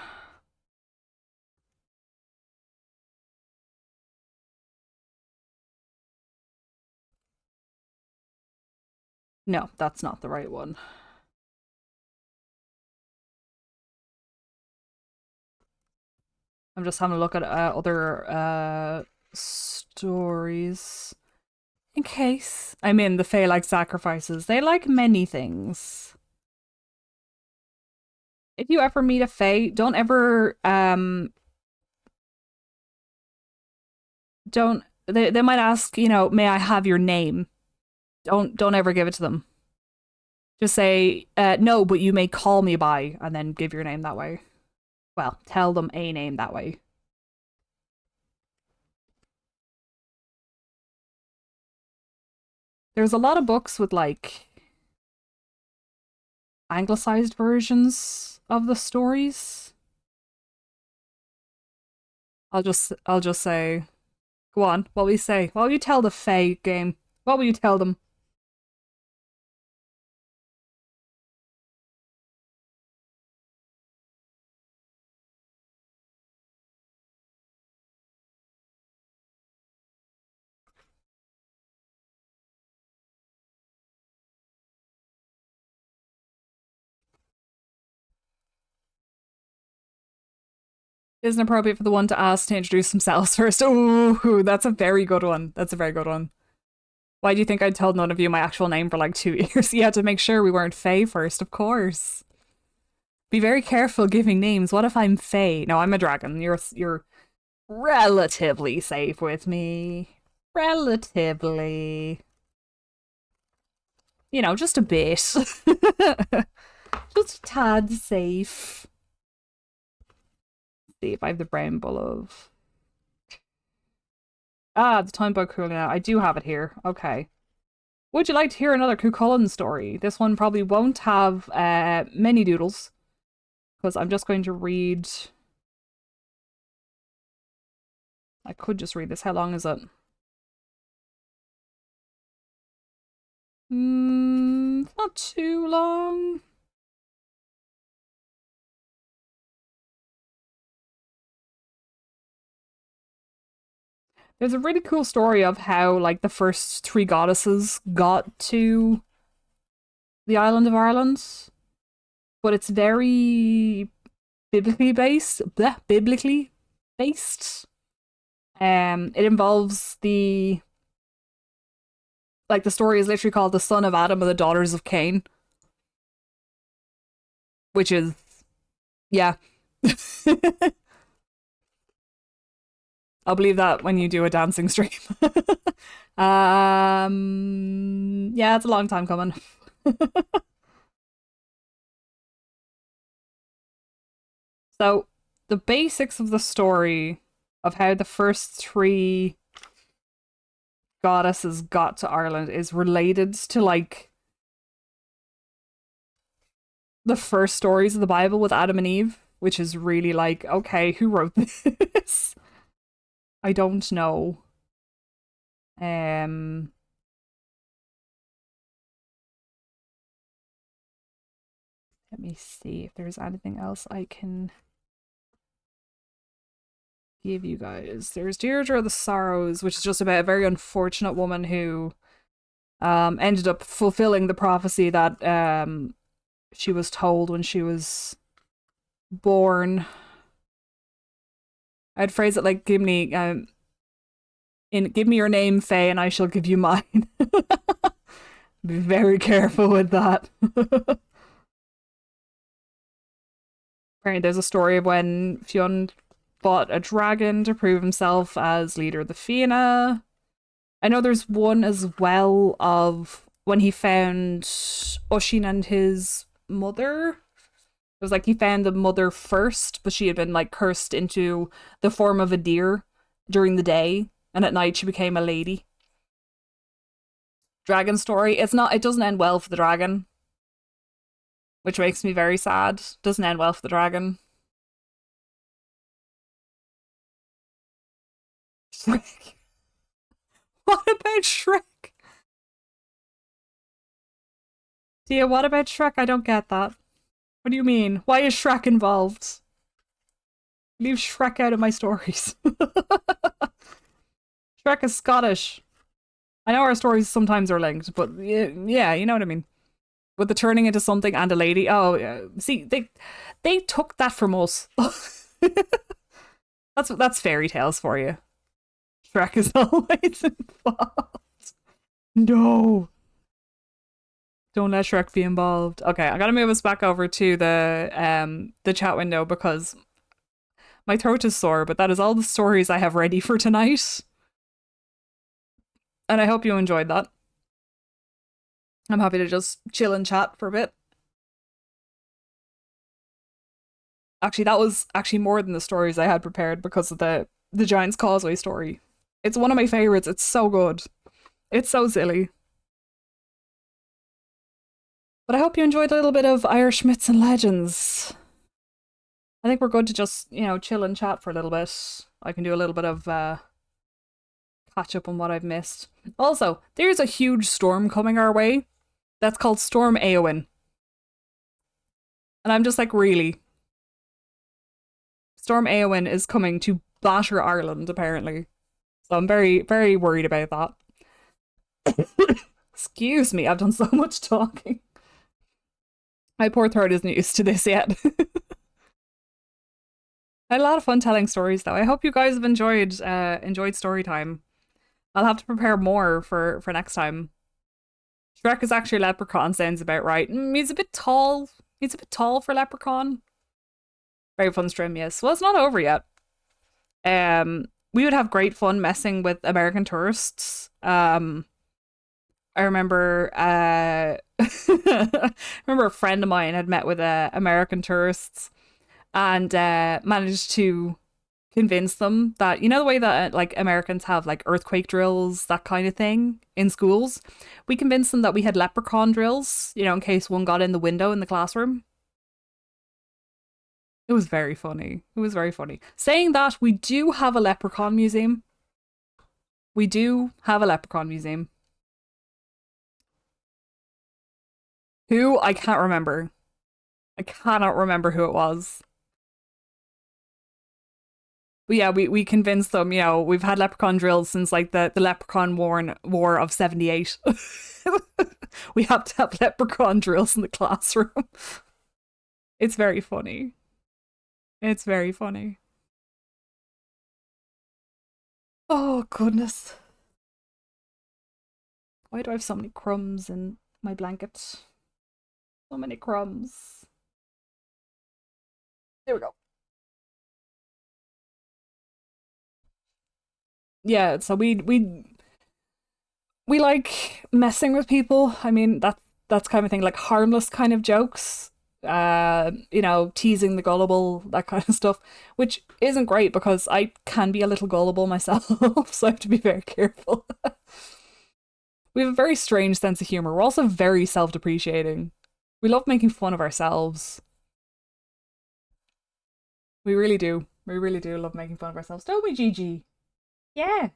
No, that's not the right one. I'm just having a look at other stories. In case. I mean, the Fae like sacrifices. They like many things. If you ever meet a Fae, don't ever don't they might ask, you know, may I have your name? Don't ever give it to them. Just say, no, but you may call me by, and then give your name that way. Well, tell them a name that way. There's a lot of books with like anglicized versions of the stories. I'll just say, go on. What will you say? What will you tell the Fae game? What will you tell them? Isn't appropriate for the one to ask to introduce themselves first. Ooh, that's a very good one. That's a very good one. Why do you think I told none of you my actual name for like 2 years? Yeah, to make sure we weren't Faye first, of course. Be very careful giving names. What if I'm Faye? No, I'm a dragon. You're relatively safe with me. Relatively. You know, just a bit. Just a tad safe. Let's see if I have the brown bull of. Ah, the time book cooling out. I do have it here. Okay. Would you like to hear another Cuchulainn story? This one probably won't have many doodles, because I'm just going to read. I could just read this. How long is it? Not too long. There's a really cool story of how, like, the first three goddesses got to the island of Ireland, but it's very biblically based. Bleh, biblically based. It involves the story is literally called The Son of Adam and the Daughters of Cain, which is, yeah. I'll believe that when you do a dancing stream. Yeah, it's a long time coming. So, the basics of the story of how the first three goddesses got to Ireland is related to, like, the first stories of the Bible with Adam and Eve, which is really like, okay, who wrote this? I don't know. Um, Let me see if there's anything else I can give you guys. There's Deirdre of the Sorrows, which is just about a very unfortunate woman who ended up fulfilling the prophecy that she was told when she was born. I'd phrase it like, give me your name, Faye, and I shall give you mine. Be very careful with that. Apparently, there's a story of when Fionn fought a dragon to prove himself as leader of the Fianna. I know there's one as well of when he found Oisin and his mother. It was like he found the mother first, but she had been, like, cursed into the form of a deer during the day, and at night she became a lady. Dragon story. It doesn't end well for the dragon, which makes me very sad. Doesn't end well for the dragon. Shrek. What about Shrek? Tia, what about Shrek? I don't get that. What do you mean? Why is Shrek involved? Leave Shrek out of my stories. Shrek is Scottish. I know our stories sometimes are linked, but yeah, you know what I mean. With the turning into something and a lady. Oh, yeah. See, they took that from us. That's fairy tales for you. Shrek is always involved. No. Don't let Shrek be involved. Okay, I gotta move us back over to the chat window because my throat is sore, but that is all the stories I have ready for tonight. And I hope you enjoyed that. I'm happy to just chill and chat for a bit. Actually, that was actually more than the stories I had prepared because of the Giant's Causeway story. It's one of my favorites. It's so good. It's so silly. But I hope you enjoyed a little bit of Irish myths and legends. I think we're good to just, chill and chat for a little bit. I can do a little bit of catch up on what I've missed. Also, there's a huge storm coming our way. That's called Storm Éowyn. And I'm just like, really? Storm Éowyn is coming to batter Ireland, apparently. So I'm very, very worried about that. Excuse me, I've done so much talking. My poor throat isn't used to this yet. I had a lot of fun telling stories though. I hope you guys have enjoyed story time. I'll have to prepare more for next time. Shrek is actually a leprechaun, sounds about right. He's a bit tall. He's a bit tall for leprechaun. Very fun stream, yes. Well, it's not over yet. We would have great fun messing with American tourists. I remember I remember a friend of mine had met with American tourists and managed to convince them that, you know, the way that like Americans have like earthquake drills, that kind of thing in schools. We convinced them that we had leprechaun drills, you know, in case one got in the window in the classroom. It was very funny. It was very funny. Saying that, we do have a leprechaun museum. We do have a leprechaun museum. Who? I can't remember. I cannot remember who it was. But yeah, we convinced them, you know, we've had leprechaun drills since like the leprechaun war of 78. We have to have leprechaun drills in the classroom. It's very funny. It's very funny. Oh goodness. Why do I have so many crumbs in my blanket? So many crumbs. There we go. Yeah, so we like messing with people. I mean, that's kind of thing, like harmless kind of jokes. You know, teasing the gullible, that kind of stuff, which isn't great because I can be a little gullible myself, so I have to be very careful. We have a very strange sense of humor. We're also very self-depreciating. We love making fun of ourselves. We really do. We really do love making fun of ourselves. Don't we, Gigi? Yeah.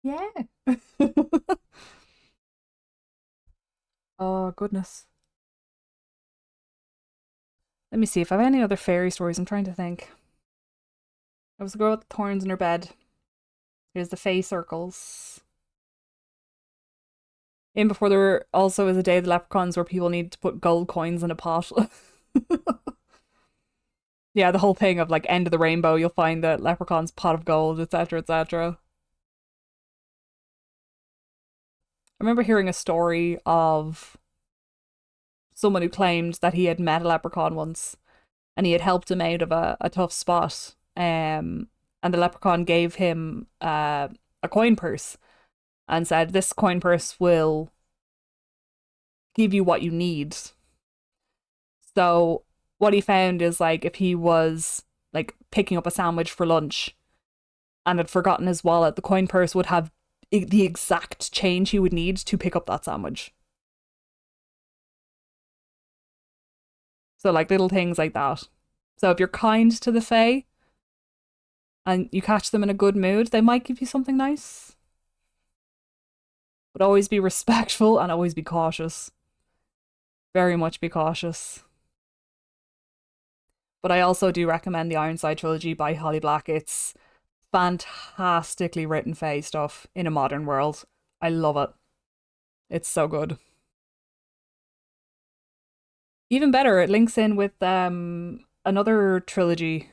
Yeah. Oh, goodness. Let me see if I have any other fairy stories. I'm trying to think. There was a girl with thorns in her bed. Here's the fey circles. In before there also is a day of the leprechauns where people need to put gold coins in a pot. Yeah, the whole thing of like end of the rainbow, you'll find the leprechaun's pot of gold, etc., etc. I remember hearing a story of someone who claimed that he had met a leprechaun once and he had helped him out of a tough spot. And the leprechaun gave him a coin purse and said, "This coin purse will give you what you need." So what he found is like if he was like picking up a sandwich for lunch and had forgotten his wallet, the coin purse would have the exact change he would need to pick up that sandwich. So like little things like that. So if you're kind to the fae and you catch them in a good mood, they might give you something nice. But always be respectful and always be cautious. Very much be cautious. But I also do recommend the Ironside trilogy by Holly Black. It's fantastically written fae stuff in a modern world. I love it. It's so good. Even better, it links in with another trilogy.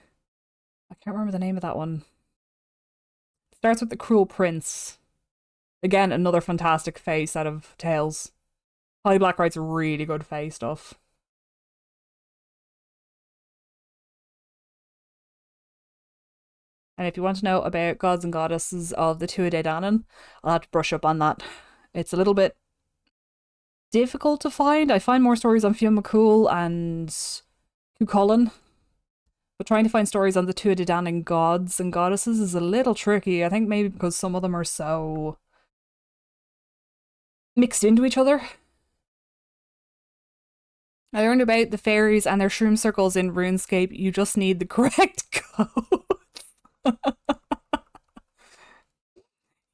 I can't remember the name of that one. It starts with the Cruel Prince. Again, another fantastic fae set of tales. Holly Black writes really good fae stuff. And if you want to know about gods and goddesses of the Tuatha Danann, I'll have to brush up on that. It's a little bit difficult to find. I find more stories on Fionn McCool and Cuchulainn, but trying to find stories on the Tuatha Danann gods and goddesses is a little tricky. I think maybe because some of them are so mixed into each other. I learned about the fairies and their shroom circles in RuneScape. You just need the correct code.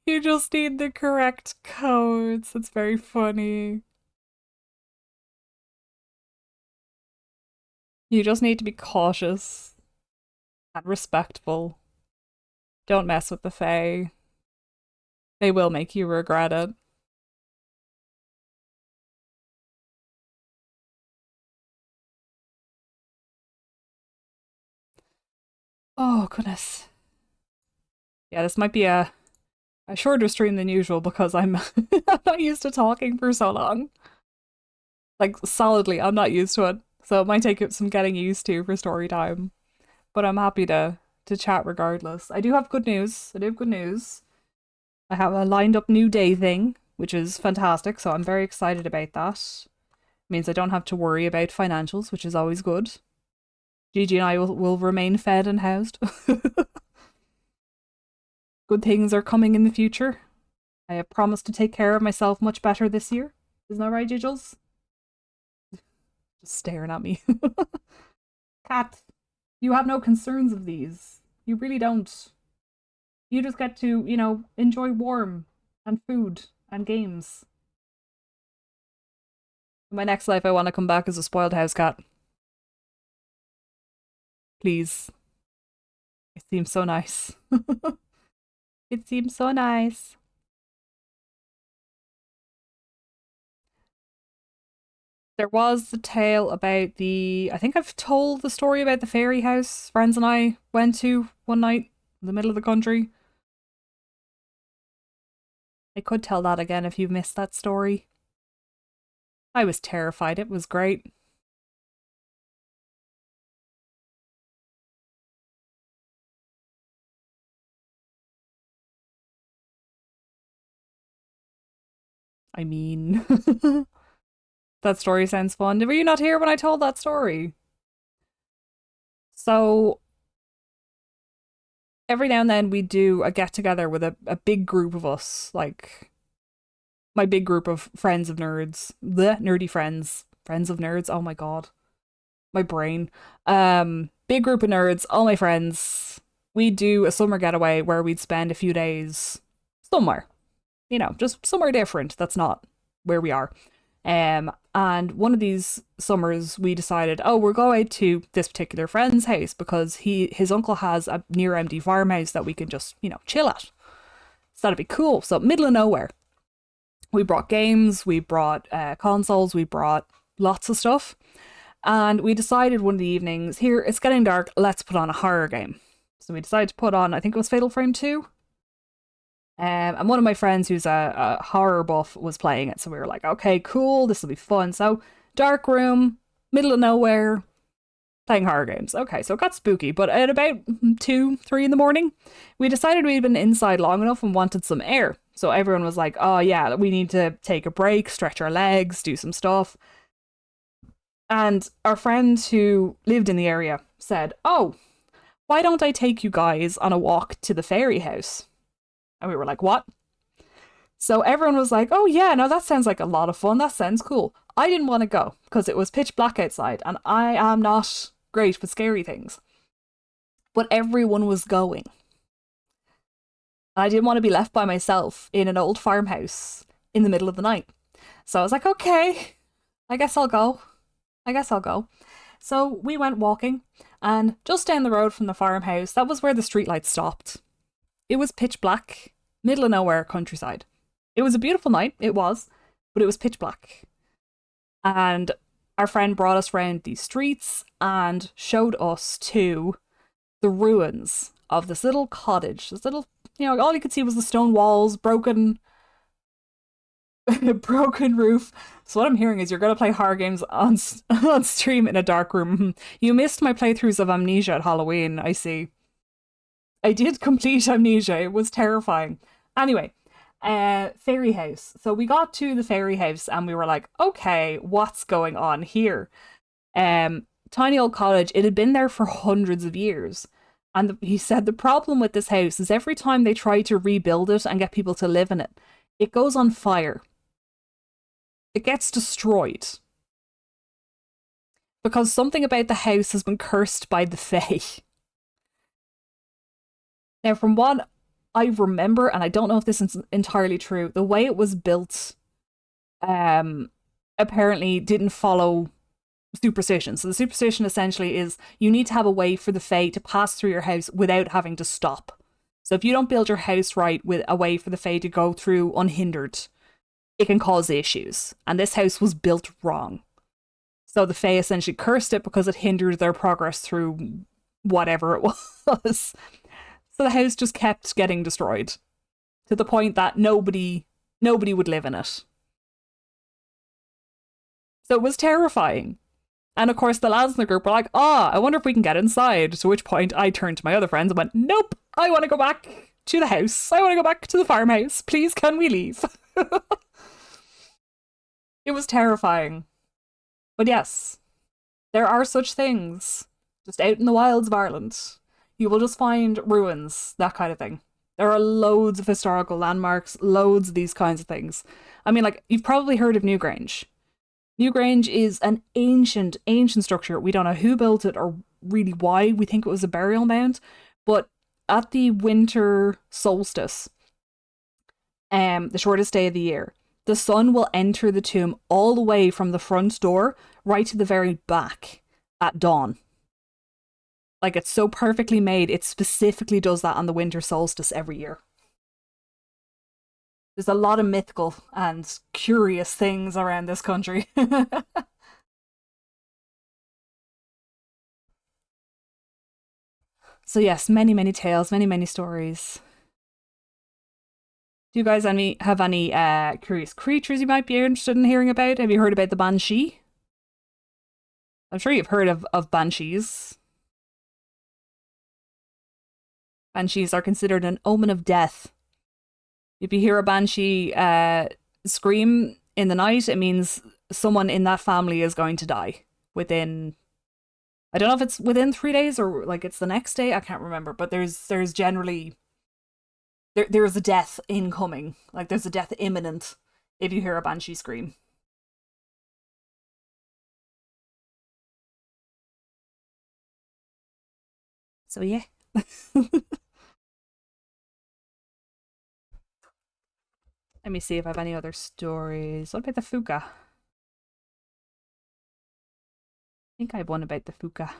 You just need the correct codes. It's very funny. You just need to be cautious and respectful. Don't mess with the Fae. They will make you regret it. Oh, goodness. Yeah, this might be a shorter stream than usual because I'm I'm not used to talking for so long. Like, solidly, I'm not used to it. So it might take some getting used to for story time. But I'm happy to chat regardless. I do have good news. I do have good news. I have a lined up new day thing, which is fantastic, so I'm very excited about that. Means I don't have to worry about financials, which is always good. Gigi and I will remain fed and housed. Good things are coming in the future. I have promised to take care of myself much better this year. Isn't that right, Giggles? Just staring at me. Cat, you have no concerns of these. You really don't. You just get to, enjoy warm and food and games. In my next life, I want to come back as a spoiled house cat. Please. It seems so nice. It seems so nice. There was the tale about I think I've told the story about the fairy house friends and I went to one night in the middle of the country. I could tell that again if you've missed that story. I was terrified. It was great. I mean, that story sounds fun. Were you not here when I told that story? So every now and then we do a get together with a big group of us, like my big group of friends of nerds, the nerdy friends, friends of nerds. Oh my god, my brain. Big group of nerds, all my friends. We do a summer getaway where we'd spend a few days somewhere, just somewhere different. That's not where we are. And one of these summers we decided, oh, we're going to this particular friend's house because his uncle has a near empty farmhouse that we can just, chill at. So that'd be cool. So middle of nowhere. We brought games, we brought consoles, we brought lots of stuff. And we decided one of the evenings, here, it's getting dark, let's put on a horror game. So we decided to put on, I think it was Fatal Frame 2. And one of my friends who's a horror buff was playing it. So we were like, okay, cool, this will be fun. So dark room, middle of nowhere, playing horror games. Okay, so it got spooky. But at about 2, 3 in the morning, we decided we'd been inside long enough and wanted some air. So everyone was like, oh yeah, we need to take a break, stretch our legs, do some stuff. And our friend who lived in the area said, oh, why don't I take you guys on a walk to the fairy house? And we were like, what? So everyone was like, oh yeah, no, that sounds like a lot of fun. That sounds cool. I didn't want to go because it was pitch black outside and I am not great with scary things. But everyone was going. I didn't want to be left by myself in an old farmhouse in the middle of the night. So I was like, okay, I guess I'll go. So we went walking, and just down the road from the farmhouse, that was where the streetlights stopped. It was pitch black, middle of nowhere, countryside. It was a beautiful night, it was, but it was pitch black. And our friend brought us round these streets and showed us to the ruins of this little cottage. This little, all you could see was the stone walls, broken broken roof. So what I'm hearing is you're going to play horror games on stream in a dark room. You missed my playthroughs of Amnesia at Halloween, I see. I did complete Amnesia. It was terrifying. Anyway, fairy house. So we got to the fairy house and we were like, okay, what's going on here? Tiny old cottage. It had been there for hundreds of years. And he said the problem with this house is every time they try to rebuild it and get people to live in it, it goes on fire. It gets destroyed. Because something about the house has been cursed by the Fae. Now, from what I remember, and I don't know if this is entirely true, the way it was built apparently didn't follow superstition. So the superstition essentially is you need to have a way for the Fae to pass through your house without having to stop. So if you don't build your house right with a way for the Fae to go through unhindered, it can cause issues. And this house was built wrong. So the Fae essentially cursed it because it hindered their progress through whatever it was. So the house just kept getting destroyed to the point that nobody would live in it. So it was terrifying. And of course, the lads in the group were like, I wonder if we can get inside. To which point I turned to my other friends and went, nope, I want to go back to the house. I want to go back to the farmhouse. Please, can we leave? It was terrifying. But yes, there are such things just out in the wilds of Ireland. You will just find ruins, that kind of thing. There are loads of historical landmarks, loads of these kinds of things. I mean, like, you've probably heard of Newgrange. Newgrange is an ancient structure. We don't know who built it or really why. We think it was a burial mound. But at the winter solstice, the shortest day of the year, the sun will enter the tomb all the way from the front door right to the very back at dawn. Like, it's so perfectly made, it specifically does that on the winter solstice every year. There's a lot of mythical and curious things around this country. So yes, many, many tales, many, many stories. Do you guys have any curious creatures you might be interested in hearing about? Have you heard about the banshee? I'm sure you've heard of banshees. Banshees are considered an omen of death. If you hear a banshee scream in the night, it means someone in that family is going to die within... I don't know if it's within 3 days or like it's the next day. I can't remember. But there's generally... There's a death incoming. Like, there's a death imminent if you hear a banshee scream. So yeah. Let me see if I have any other stories. What about the Fuka? I think I have one about the Fuka.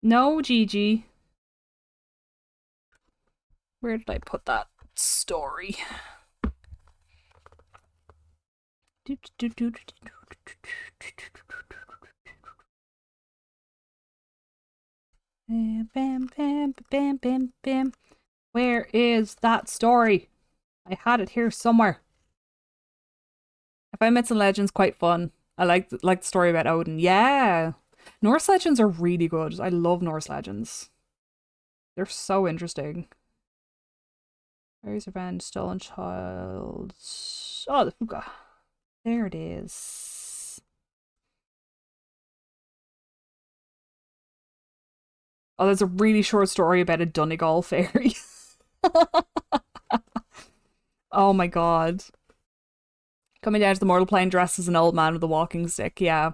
No, Gigi. Where did I put that story? Bam, bam, bam, bam, bam, bam. Where is that story? I had it here somewhere. I find Myths and Legends quite fun. I like the story about Odin. Yeah. Norse legends are really good. I love Norse legends. They're so interesting. Fairies Revenge, Stolen Child. Oh, the Fuka. There it is. Oh, there's a really short story about a Donegal fairy. Oh my god. Coming down to the mortal plane dressed as an old man with a walking stick, yeah.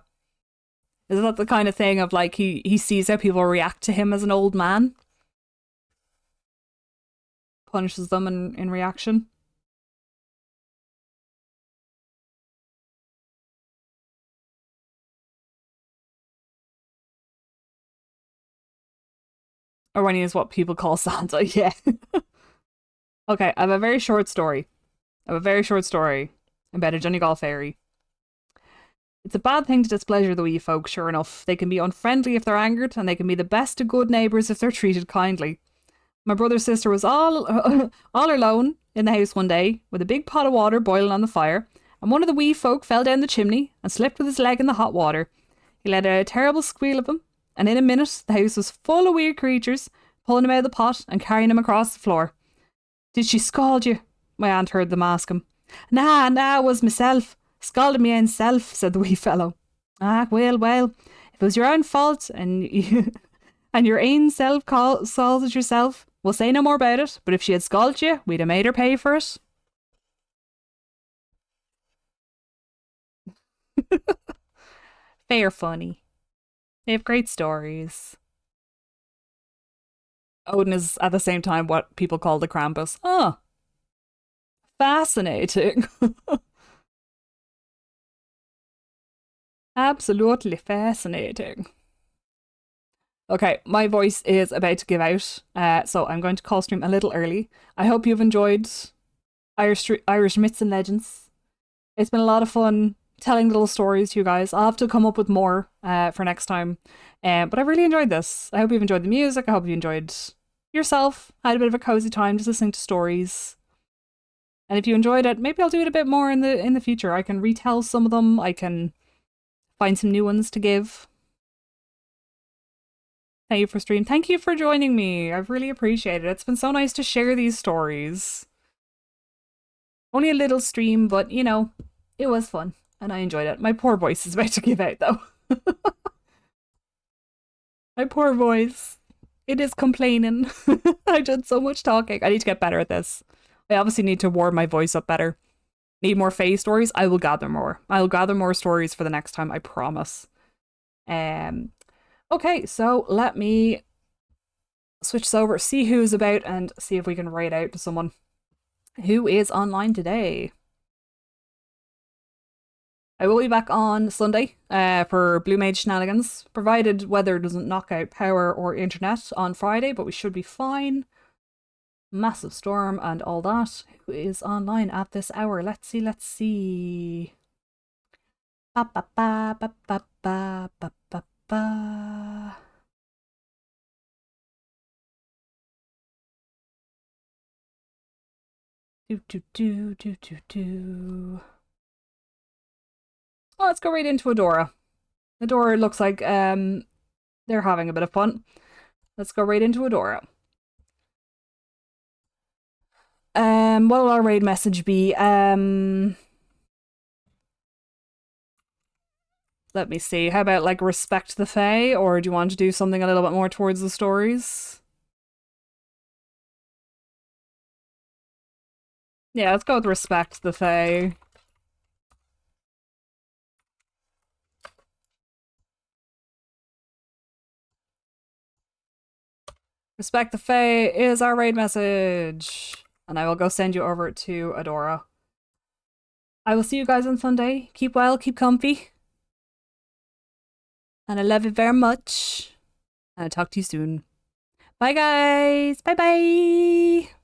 Is that the kind of thing of like he sees how people react to him as an old man? Punishes them in reaction? Or when he is what people call Santa, yeah. Okay, I have a very short story. About a Donegal fairy. It's a bad thing to displeasure the wee folk, sure enough. They can be unfriendly if they're angered, and they can be the best of good neighbours if they're treated kindly. My brother's sister was all alone in the house one day, with a big pot of water boiling on the fire, and one of the wee folk fell down the chimney and slipped with his leg in the hot water. He let out a terrible squeal of him, and in a minute the house was full of weird creatures, pulling him out of the pot and carrying him across the floor. "Did she scald you?" my aunt heard them ask him. Nah, it was myself. Scalded me own self," said the wee fellow. "Ah, well, if it was your own fault and you, and your own self scalded yourself, we'll say no more about it, but if she had scalded you, we'd have made her pay for it." Fair funny. They have great stories. Odin is at the same time what people call the Krampus. Oh, fascinating. Absolutely fascinating. Okay, my voice is about to give out, so I'm going to call stream a little early. I hope you've enjoyed Irish Myths and Legends. It's been a lot of fun telling little stories to you guys. I'll have to come up with more for next time. But I really enjoyed this. I hope you've enjoyed the music. I hope you enjoyed yourself. Had a bit of a cozy time just listening to stories. And if you enjoyed it, maybe I'll do it a bit more in the future. I can retell some of them. I can find some new ones to give. Thank you for stream. Thank you for joining me. I've really appreciated it. It's been so nice to share these stories. Only a little stream, but you know, it was fun and I enjoyed it. My poor voice is about to give out though. My poor voice. It is complaining. I did so much talking. I need to get better at this. I obviously need to warm my voice up better. Need more Faye stories? I will gather more. I'll gather more stories for the next time, I promise. Okay, so let me switch this over, see who's about, and see if we can write out to someone who is online today. I will be back on Sunday for Blue Mage shenanigans, provided weather doesn't knock out power or internet on Friday, but we should be fine. Massive storm and all that. Who is online at this hour? Let's see. Ba ba ba ba ba ba ba ba ba. Do. Oh, let's go right into Adora. Adora looks like they're having a bit of fun. Let's go right into Adora. What will our raid message be? Let me see. How about like respect the Fae, or do you want to do something a little bit more towards the stories? Yeah, let's go with respect the Fae. Respect the Fae is our raid message. And I will go send you over to Adora. I will see you guys on Sunday. Keep well, keep comfy. And I love you very much. And I'll talk to you soon. Bye guys. Bye bye.